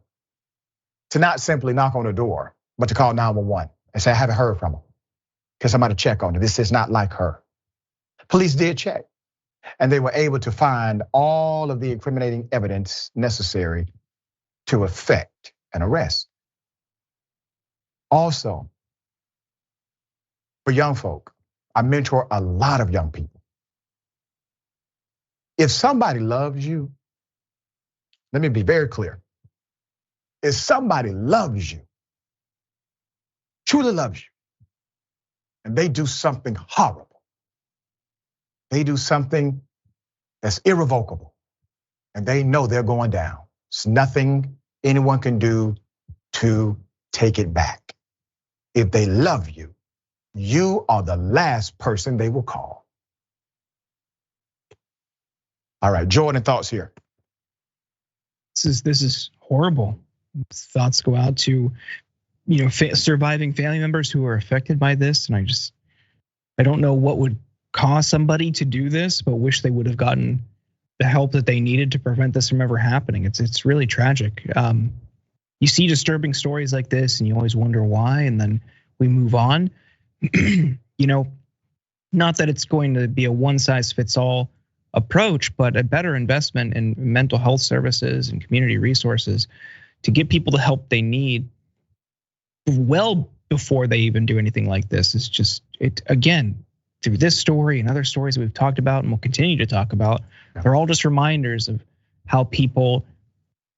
to not simply knock on the door, but to call 911 and say, I haven't heard from her. Can somebody check on her? This is not like her. Police did check, and they were able to find all of the incriminating evidence necessary to effect an arrest. Also, for young folk, I mentor a lot of young people. If somebody loves you, let me be very clear. If somebody loves you, truly loves you, and they do something horrible, they do something that's irrevocable, and they know they're going down, it's nothing anyone can do to take it back. If they love you, you are the last person they will call. All right, Jordan, thoughts here.
This is horrible. Thoughts go out to, surviving family members who are affected by this, and I don't know what would cause somebody to do this, but wish they would have gotten the help that they needed to prevent this from ever happening. It's really tragic. You see disturbing stories like this and you always wonder why, and then we move on. Not that it's going to be a one size fits all approach, but a better investment in mental health services and community resources to get people the help they need well before they even do anything like this is just, again, through this story and other stories that we've talked about and will continue to talk about, they're all just reminders of how people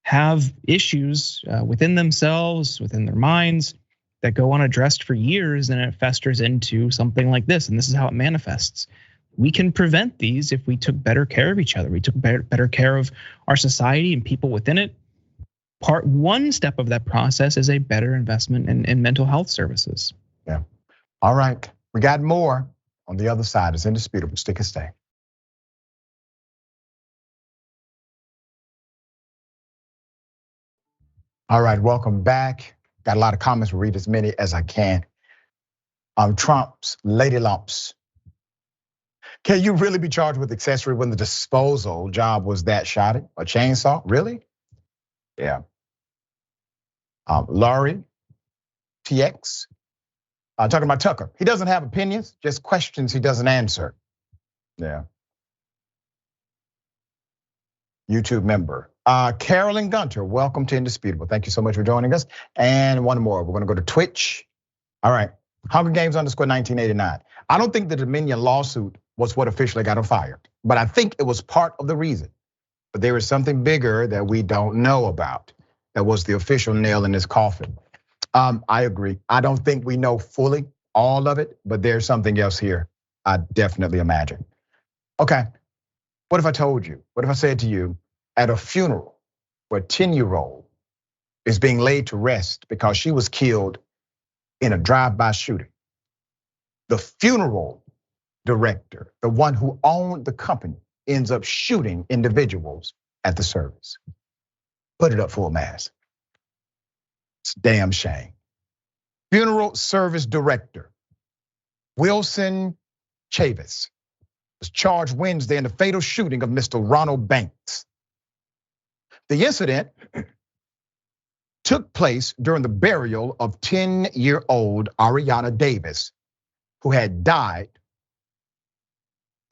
have issues within themselves, within their minds, that go unaddressed for years, and it festers into something like this. And this is how it manifests. We can prevent these if we took better care of each other. We took better care of our society and people within it. One step of that process is a better investment in mental health services.
Yeah. All right. We got more on the other side. It's indisputable. Stick and stay. All right, welcome back. Got a lot of comments. We'll read as many as I can. Trump's lady lumps. Can you really be charged with accessory when the disposal job was that shoddy? A chainsaw, really? Yeah. Laurie, TX, talking about Tucker. He doesn't have opinions, just questions he doesn't answer. Yeah. YouTube member. Carolyn Gunter, welcome to Indisputable. Thank you so much for joining us. And one more, we're gonna go to Twitch. All right, Hunger Games _1989. I don't think the Dominion lawsuit was what officially got him fired, but I think it was part of the reason. But there is something bigger that we don't know about that was the official nail in his coffin. I agree. I don't think we know fully all of it, but there's something else here I definitely imagine. Okay, what if I told you? What if I said to you, at a funeral where a 10-year-old is being laid to rest because she was killed in a drive-by shooting, the funeral director, the one who owned the company, ends up shooting individuals at the service? Put it up full mass. It's a damn shame. Funeral service director Wilson Chavis was charged Wednesday in the fatal shooting of Mr. Ronald Banks. The incident took place during the burial of 10-year-old Ariana Davis, who died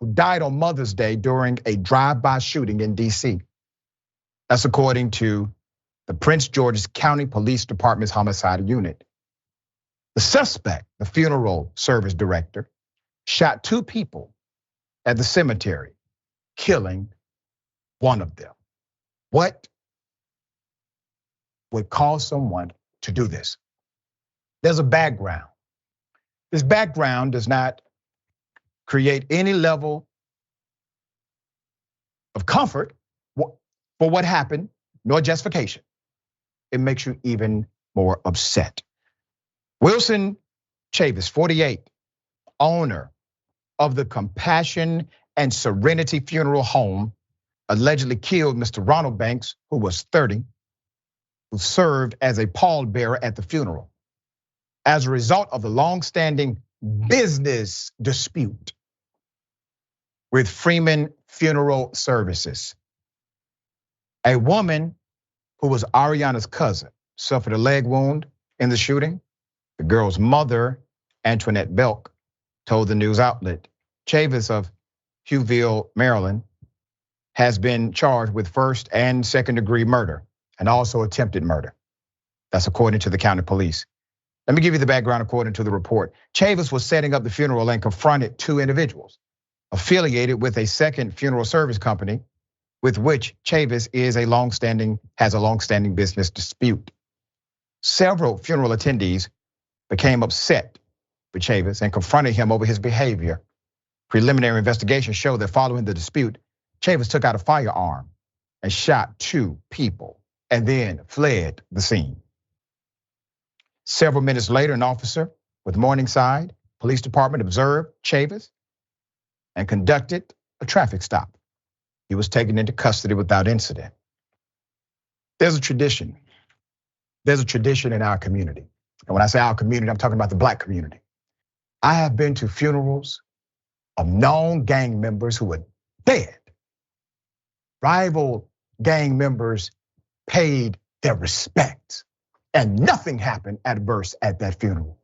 on Mother's Day during a drive-by shooting in DC. That's according to the Prince George's County Police Department's homicide unit. The suspect, the funeral service director, shot 2 people at the cemetery, killing one of them. What would cause someone to do this? There's a background. This background does not create any level of comfort for what happened, nor justification. It makes you even more upset. Wilson Chavis, 48, owner of the Compassion and Serenity Funeral Home, allegedly killed Mr. Ronald Banks, who was 30, who served as a pallbearer at the funeral. As a result of the long-standing business dispute with Freeman Funeral Services, a woman who was Ariana's cousin suffered a leg wound in the shooting. The girl's mother, Antoinette Belk, told the news outlet. Chavis of Hughville, Maryland, has been charged with first and second degree murder and also attempted murder. That's according to the county police. Let me give you the background according to the report. Chavis was setting up the funeral and confronted 2 individuals affiliated with a second funeral service company with which Chavis has a long-standing business dispute. Several funeral attendees became upset with Chavis and confronted him over his behavior. Preliminary investigation showed that following the dispute, Chavis took out a firearm and shot 2 people and then fled the scene. Several minutes later, an officer with Morningside Police Department observed Chavis and conducted a traffic stop. He was taken into custody without incident. There's a tradition. There's a tradition in our community. And when I say our community, I'm talking about the Black community. I have been to funerals of known gang members who were dead. rival gang members paid their respects. And nothing happened adverse at that funeral.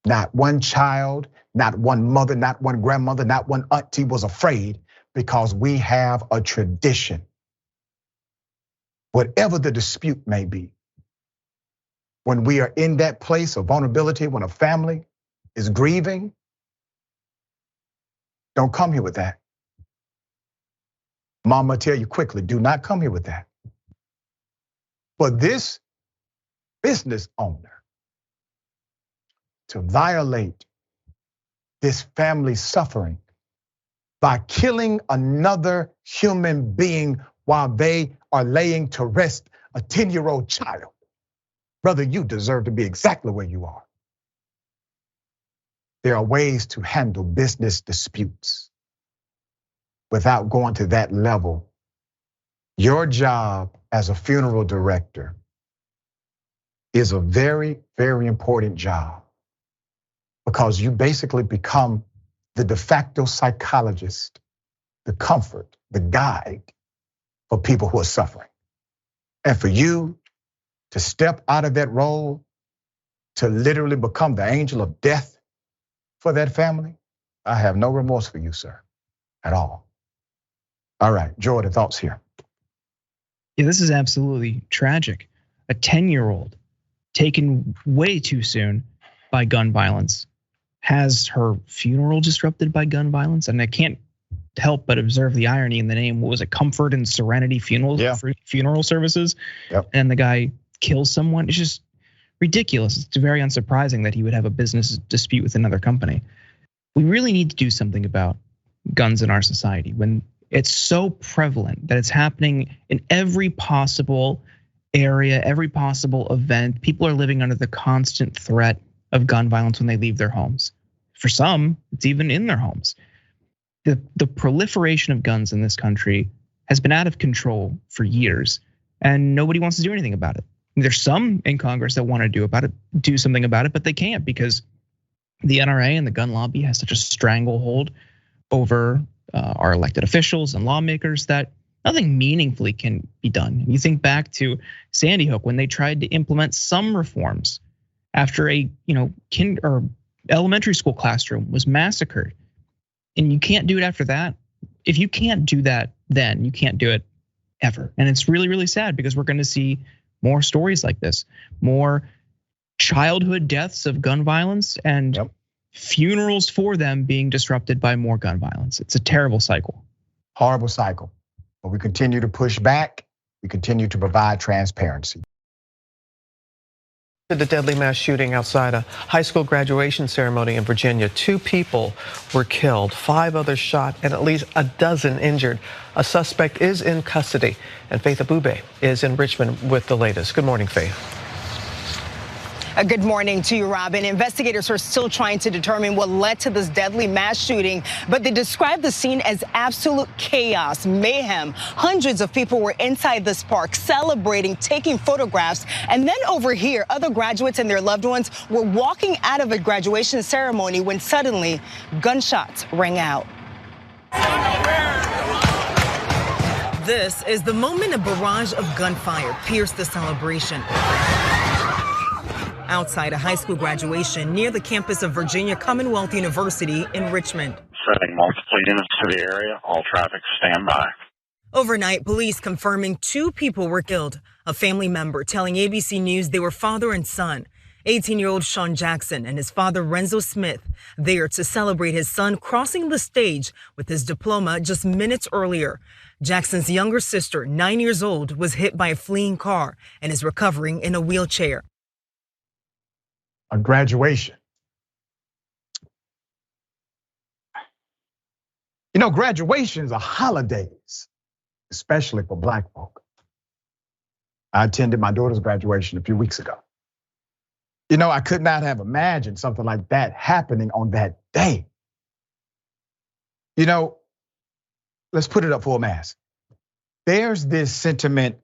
Not one child, not one mother, not one grandmother, not one auntie was afraid, because we have a tradition. Whatever the dispute may be, when we are in that place of vulnerability, when a family is grieving, don't come here with that. Mama, tell you quickly, do not come here with that. But this business owner to violate this family suffering by killing another human being while they are laying to rest a 10-year-old child, brother, you deserve to be exactly where you are. There are ways to handle business disputes without going to that level. Your job as a funeral director is a very, very important job, because you basically become the de facto psychologist, the comfort, the guide for people who are suffering. And for you to step out of that role, to literally become the angel of death for that family, I have no remorse for you, sir, at all. All right, Jordan, thoughts here?
Yeah, this is absolutely tragic. A 10-year-old taken way too soon by gun violence, has her funeral disrupted by gun violence. And I can't help but observe the irony in the name. What was it? Comfort and Serenity Funeral Services.
Yep.
And the guy kills someone. It's just ridiculous. It's very unsurprising that he would have a business dispute with another company. We really need to do something about guns in our society when it's so prevalent that it's happening in every possible area, every possible event. People are living under the constant threat of gun violence when they leave their homes. For some, it's even in their homes. The proliferation of guns in this country has been out of control for years, and nobody wants to do anything about it. There's some in Congress that want to do something about it, but they can't, because the NRA and the gun lobby has such a stranglehold over our elected officials and lawmakers that nothing meaningfully can be done. You think back to Sandy Hook when they tried to implement some reforms after a elementary school classroom was massacred, and you can't do it after that. If you can't do that, then you can't do it ever. And it's really, really sad, because we're going to see more stories like this, more childhood deaths of gun violence and funerals for them being disrupted by more gun violence. It's a terrible cycle.
Horrible cycle. But we continue to push back. We continue to provide transparency.
The deadly mass shooting outside a high school graduation ceremony in Virginia. 2 people were killed, 5 others shot, and at least a dozen injured. A suspect is in custody, and Faith Abube is in Richmond with the latest. Good morning, Faith.
Good morning to you, Robin. Investigators are still trying to determine what led to this deadly mass shooting, but they described the scene as absolute chaos, mayhem. Hundreds of people were inside this park celebrating, taking photographs, and then over here, other graduates and their loved ones were walking out of a graduation ceremony when suddenly gunshots rang out.
This is the moment a barrage of gunfire pierced the celebration. Outside a high school graduation near the campus of Virginia Commonwealth University in Richmond.
Sending multiple units to the area. All traffic stand by.
Overnight, police confirming 2 people were killed. A family member telling ABC News they were father and son. 18-year-old Sean Jackson and his father Renzo Smith there to celebrate his son crossing the stage with his diploma just minutes earlier. Jackson's younger sister, 9 years old, was hit by a fleeing car and is recovering in a wheelchair.
A graduation. Graduations are holidays, especially for Black folk. I attended my daughter's graduation a few weeks ago. I could not have imagined something like that happening on that day. Let's put it up full mass. There's this sentiment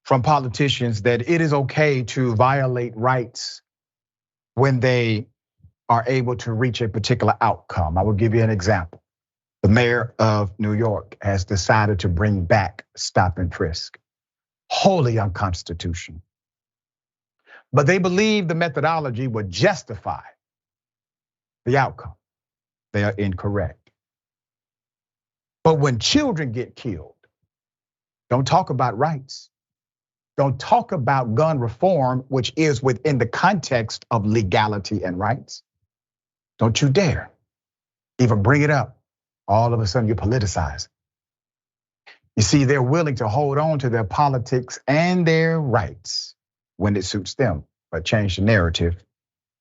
from politicians that it is okay to violate rights when they are able to reach a particular outcome. I will give you an example. The mayor of New York has decided to bring back stop and frisk. Wholly unconstitutional. But they believe the methodology would justify the outcome. They are incorrect. But when children get killed, don't talk about rights. Don't talk about gun reform, which is within the context of legality and rights. Don't you dare even bring it up. All of a sudden you politicize. You see, they're willing to hold on to their politics and their rights when it suits them, but change the narrative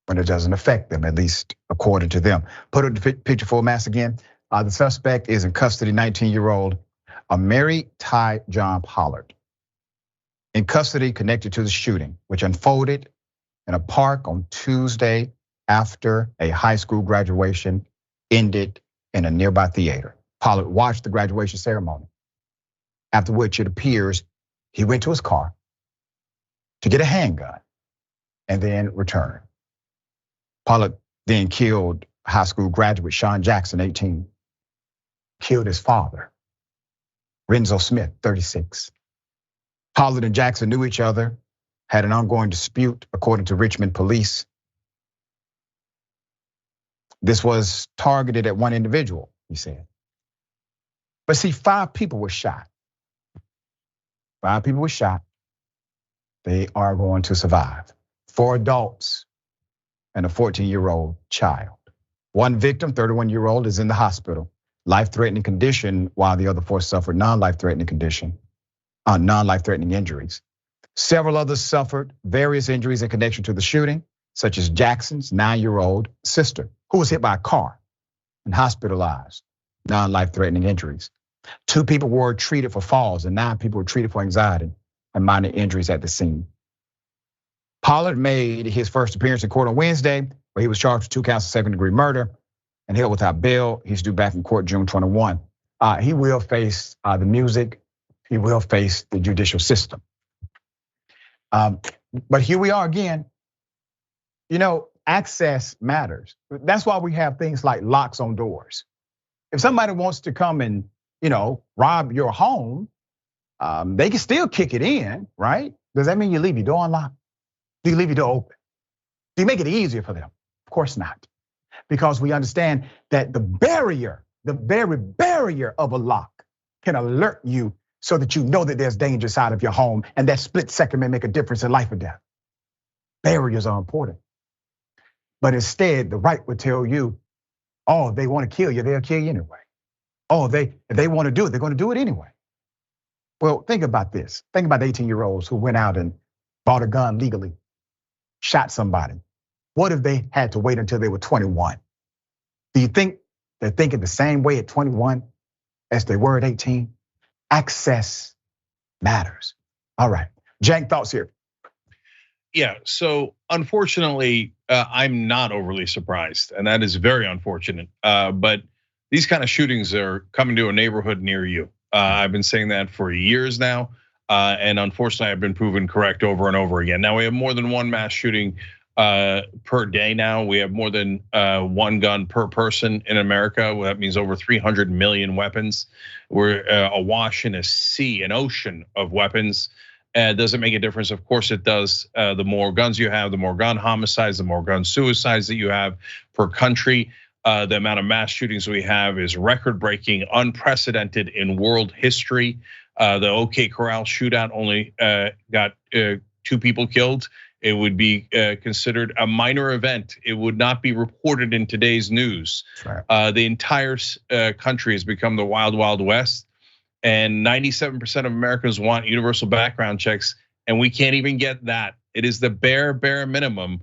when it doesn't affect them, at least according to them. Put up the picture full mass again. The suspect is in custody, 19-year-old Mary Ty John Pollard. In custody connected to the shooting, which unfolded in a park on Tuesday after a high school graduation ended in a nearby theater. Pollard watched the graduation ceremony, after which it appears he went to his car to get a handgun and then returned. Pollard then killed high school graduate Sean Jackson, 18, killed his father, Renzo Smith, 36. Pollard and Jackson knew each other, had an ongoing dispute, according to Richmond police. This was targeted at one individual, he said. But see, 5 people were shot. 5 people were shot. They are going to survive. 4 adults and a 14-year-old child. One victim, 31-year-old, is in the hospital, life-threatening condition, while the other 4 suffered non-life-threatening injuries. Several others suffered various injuries in connection to the shooting, such as Jackson's 9-year-old sister, who was hit by a car and hospitalized, non-life-threatening injuries. 2 people were treated for falls and 9 people were treated for anxiety and minor injuries at the scene. Pollard made his first appearance in court on Wednesday, where he was charged with 2 counts of second-degree murder and held without bail. He's due back in court June 21. He will face the music. He will face the judicial system. But here we are again. You know, access matters. That's why we have things like locks on doors. If somebody wants to come and, rob your home, they can still kick it in, right? Does that mean you leave your door unlocked? Do you leave your door open? Do you make it easier for them? Of course not. Because we understand that the very barrier of a lock can alert you so that you know that there's danger inside of your home, and that split second may make a difference in life or death. Barriers are important. But instead, the right would tell you, oh, they want to kill you, they'll kill you anyway. Oh, if they want to do it, they're going to do it anyway. Well, think about this. Think about 18-year-olds who went out and bought a gun legally, shot somebody. What if they had to wait until they were 21? Do you think they're thinking the same way at 21 as they were at 18? Access matters. All right, Jank, thoughts here.
Yeah, so unfortunately, I'm not overly surprised, and that is very unfortunate. But these kind of shootings are coming to a neighborhood near you. I've been saying that for years now, and unfortunately, I've been proven correct over and over again. Now we have more than one mass shooting per day now. We have more than 1 gun per person in America. That means over 300 million weapons. We're awash in a sea, an ocean of weapons. Does it make a difference? Of course it does. The more guns you have, the more gun homicides, the more gun suicides that you have per country. The amount of mass shootings we have is record-breaking, unprecedented in world history. The OK Corral shootout only got 2 people killed. It would be considered a minor event. It would not be reported in today's news. Right. The entire country has become the wild, wild west. And 97% of Americans want universal background checks, and we can't even get that. It is the bare minimum.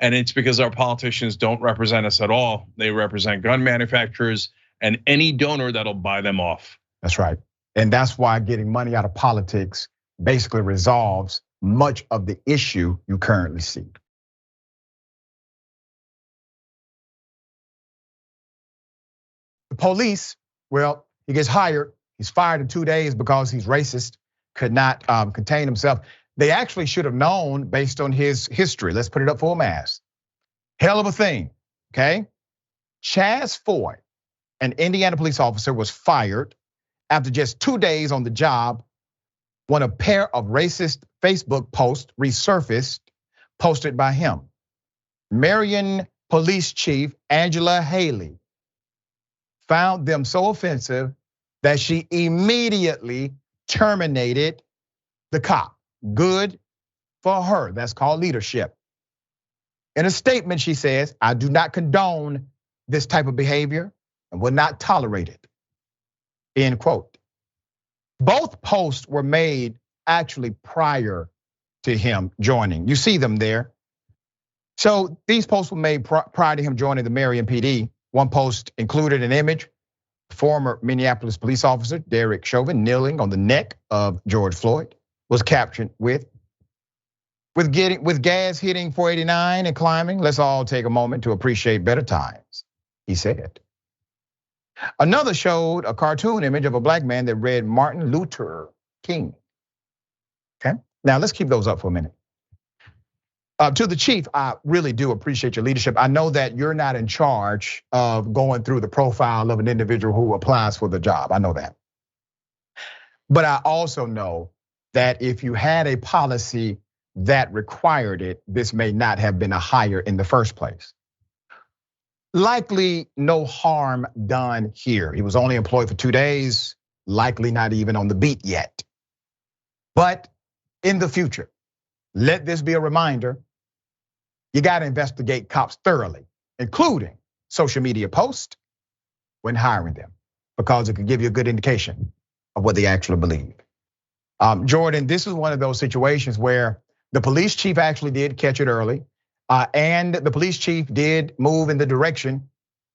And it's because our politicians don't represent us at all. They represent gun manufacturers and any donor that'll buy them off.
That's right. And that's why getting money out of politics basically resolves much of the issue you currently see. The police, well, he gets hired. He's fired in 2 days because he's racist, could not contain himself. They actually should have known based on his history. Let's put it up full mass. Hell of a thing, okay? Chaz Foy, an Indiana police officer was fired after just 2 days on the job when a pair of racist Facebook posts resurfaced, posted by him. Marion Police Chief Angela Haley found them so offensive that she immediately terminated the cop. Good for her. That's called leadership. In a statement, she says, "I do not condone this type of behavior and will not tolerate it." End quote. Both posts were made actually prior to him joining. You see them there. So these posts were made prior to him joining the Marion PD. One post included an image, former Minneapolis police officer Derek Chauvin kneeling on the neck of George Floyd, was captioned with gas hitting 489 and climbing, let's all take a moment to appreciate better times, he said. Another showed a cartoon image of a black man that read Martin Luther King. Okay, now let's keep those up for a minute. To the chief, I really do appreciate your leadership. I know that you're not in charge of going through the profile of an individual who applies for the job. I know that. But I also know that if you had a policy that required it, this may not have been a hire in the first place. Likely no harm done here. He was only employed for 2 days, likely not even on the beat yet. But in the future, let this be a reminder. You gotta investigate cops thoroughly, including social media posts when hiring them, because it could give you a good indication of what they actually believe. Jordan, this is one of those situations where the police chief actually did catch it early, and the police chief did move in the direction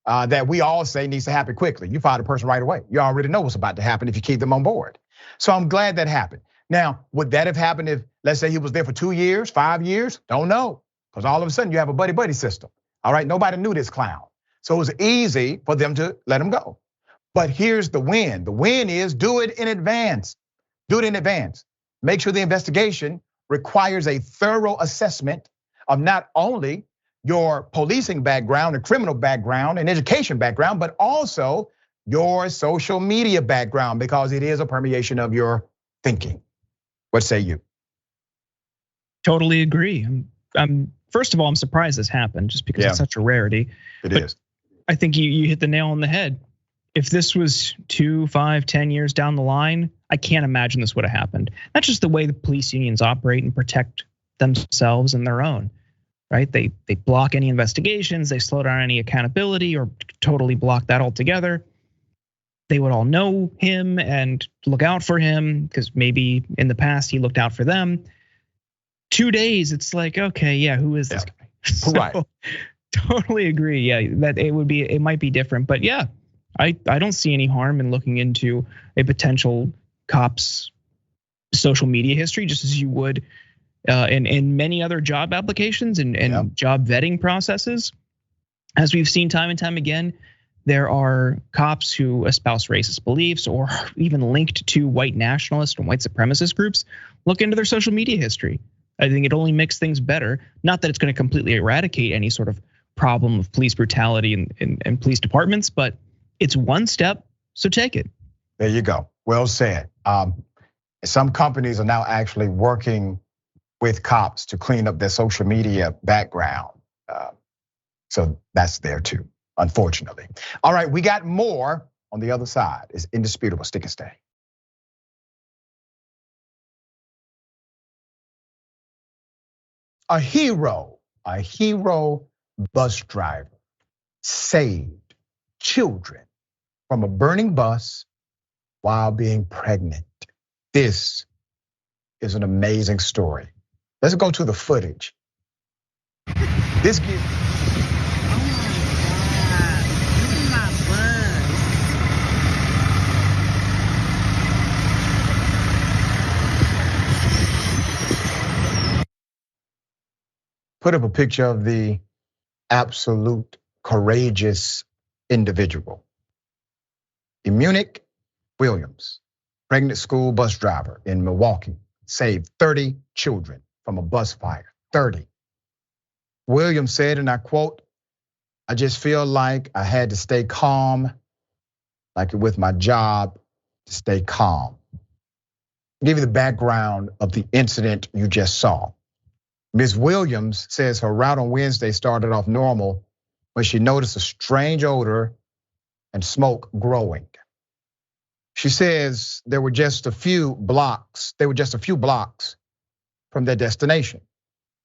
that we all say needs to happen quickly. You fire the person right away. You already know what's about to happen if you keep them on board. So I'm glad that happened. Now, would that have happened if, let's say he was there for 2 years, 5 years? Don't know, because all of a sudden you have a buddy-buddy system. All right, nobody knew this clown. So it was easy for them to let him go. But here's the win. The win is do it in advance. Do it in advance. Make sure the investigation requires a thorough assessment of not only your policing background and criminal background and education background, but also your social media background, because it is a permeation of your thinking. What say you?
Totally agree. First of all, I'm surprised this happened just because it's such a rarity.
It is.
I think you hit the nail on the head. If this was 2, 5, 10 years down the line, I can't imagine this would have happened. That's just the way the police unions operate and protect themselves and their own, right? They block any investigations, they slow down any accountability or totally block that altogether. They would all know him and look out for him because maybe in the past he looked out for them. 2 days, it's like, okay, yeah, who is this guy? So,
right.
Totally agree. Yeah, that it might be different, but yeah, I don't see any harm in looking into a potential cop's social media history, just as you would in many other job applications and job vetting processes. As we've seen time and time again, there are cops who espouse racist beliefs or even linked to white nationalist and white supremacist groups. Look into their social media history. I think it only makes things better. Not that it's going to completely eradicate any sort of problem of police brutality in police departments, but it's one step, so take it.
There you go. Well said. Some companies are now actually working with cops to clean up their social media background. So that's there too, unfortunately. All right, we got more on the other side. It's indisputable. Stick and stay. A hero bus driver saved children from a burning bus while being pregnant. This is an amazing story. Let's go to the footage. This gives. Put up a picture of the absolute courageous individual. Munich Williams, pregnant school bus driver in Milwaukee, saved 30 children from a bus fire. 30. Williams said, and I quote, "I just feel like I had to stay calm like with my job, to stay calm. I'll give you the background of the incident you just saw. Ms. Williams says her route on Wednesday started off normal when she noticed a strange odor and smoke growing. She says they were just a few blocks from their destination,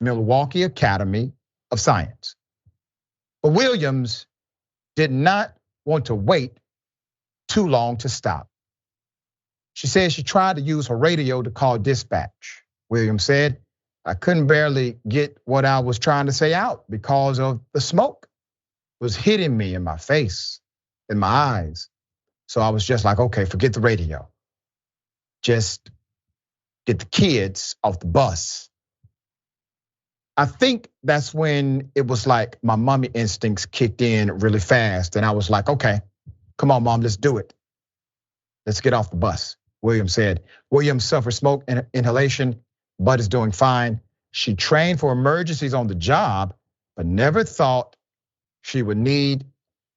Milwaukee Academy of Science. But Williams did not want to wait too long to stop. She said she tried to use her radio to call dispatch. Williams said, I couldn't barely get what I was trying to say out because of the smoke. It was hitting me in my face, in my eyes. So I was just like, okay, forget the radio. Just get the kids off the bus. I think that's when it was like my mommy instincts kicked in really fast. And I was like, okay, come on, mom, let's do it. Let's get off the bus, Williams said. Williams suffered smoke inhalation, but is doing fine. She trained for emergencies on the job, but never thought she would need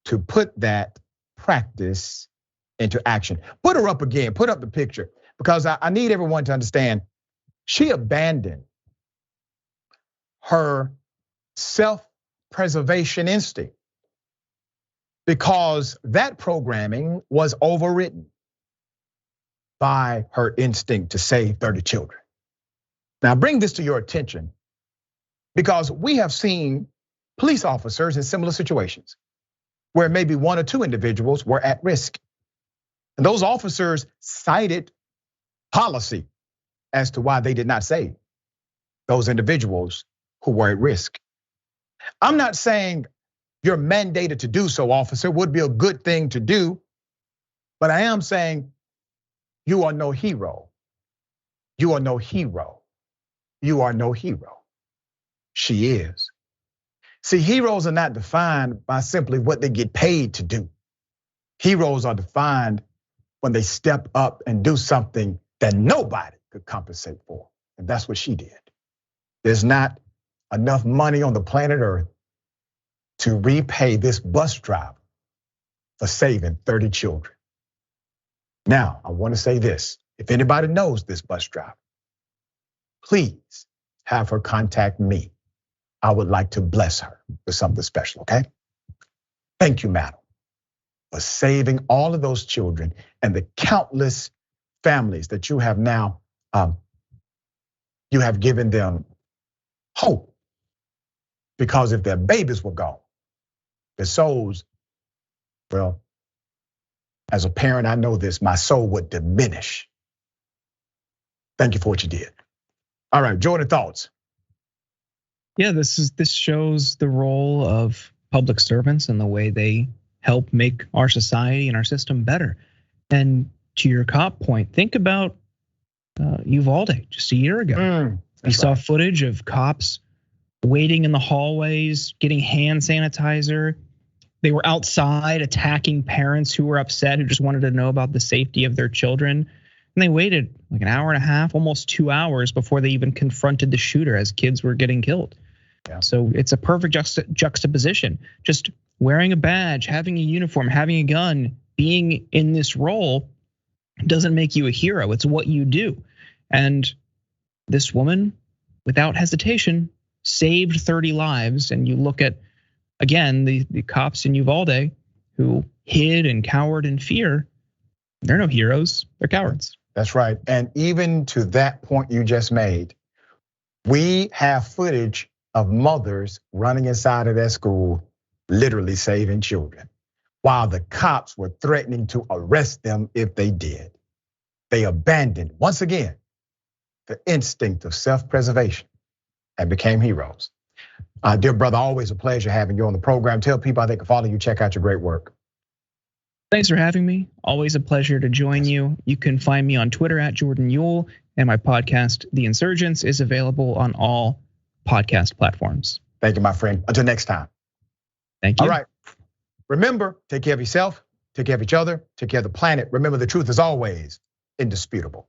to put that practice into action. Put her up again, put up the picture, because I need everyone to understand she abandoned her self-preservation instinct because that programming was overridden by her instinct to save 30 children. Now bring this to your attention because we have seen police officers in similar situations where maybe one or two individuals were at risk. And those officers cited policy as to why they did not save those individuals who were at risk. I'm not saying you're mandated to do so, officer, would be a good thing to do, but I am saying you are no hero. You are no hero. You are no hero. She is. See, heroes are not defined by simply what they get paid to do. Heroes are defined when they step up and do something that nobody could compensate for. And that's what she did. There's not enough money on the planet Earth to repay this bus driver for saving 30 children. Now, I want to say this. If anybody knows this bus driver, please have her contact me. I would like to bless her with something special, okay? Thank you, madam, for saving all of those children and the countless families that you have now, you have given them hope. Because if their babies were gone, their souls, well, as a parent, I know this, my soul would diminish. Thank you for what you did. All right, Jordan, thoughts?
Yeah, this shows the role of public servants and the way they help make our society and our system better. And to your cop point, think about Uvalde just a year ago. We saw footage of cops waiting in the hallways, getting hand sanitizer. They were outside attacking parents who were upset, who just wanted to know about the safety of their children. And they waited like an hour and a half, almost 2 hours before they even confronted the shooter as kids were getting killed. Yeah. So it's a perfect juxtaposition. Just wearing a badge, having a uniform, having a gun, being in this role doesn't make you a hero. It's what you do. And this woman, without hesitation, saved 30 lives. And you look at, again, the cops in Uvalde who hid and cowered in fear. They're no heroes, they're cowards.
That's right. And even to that point you just made, we have footage of mothers running inside of their school, literally saving children, while the cops were threatening to arrest them if they did. They abandoned, once again, the instinct of self-preservation and became heroes. Dear brother, always a pleasure having you on the program. Tell people how they can follow you, check out your great work.
Thanks for having me. Always a pleasure to join you. You can find me on Twitter at Jordan Uhl, and my podcast, The Insurgents, is available on all podcast platforms.
Thank you, my friend. Until next time.
Thank you.
All right. Remember, take care of yourself, take care of each other, take care of the planet. Remember, the truth is always indisputable.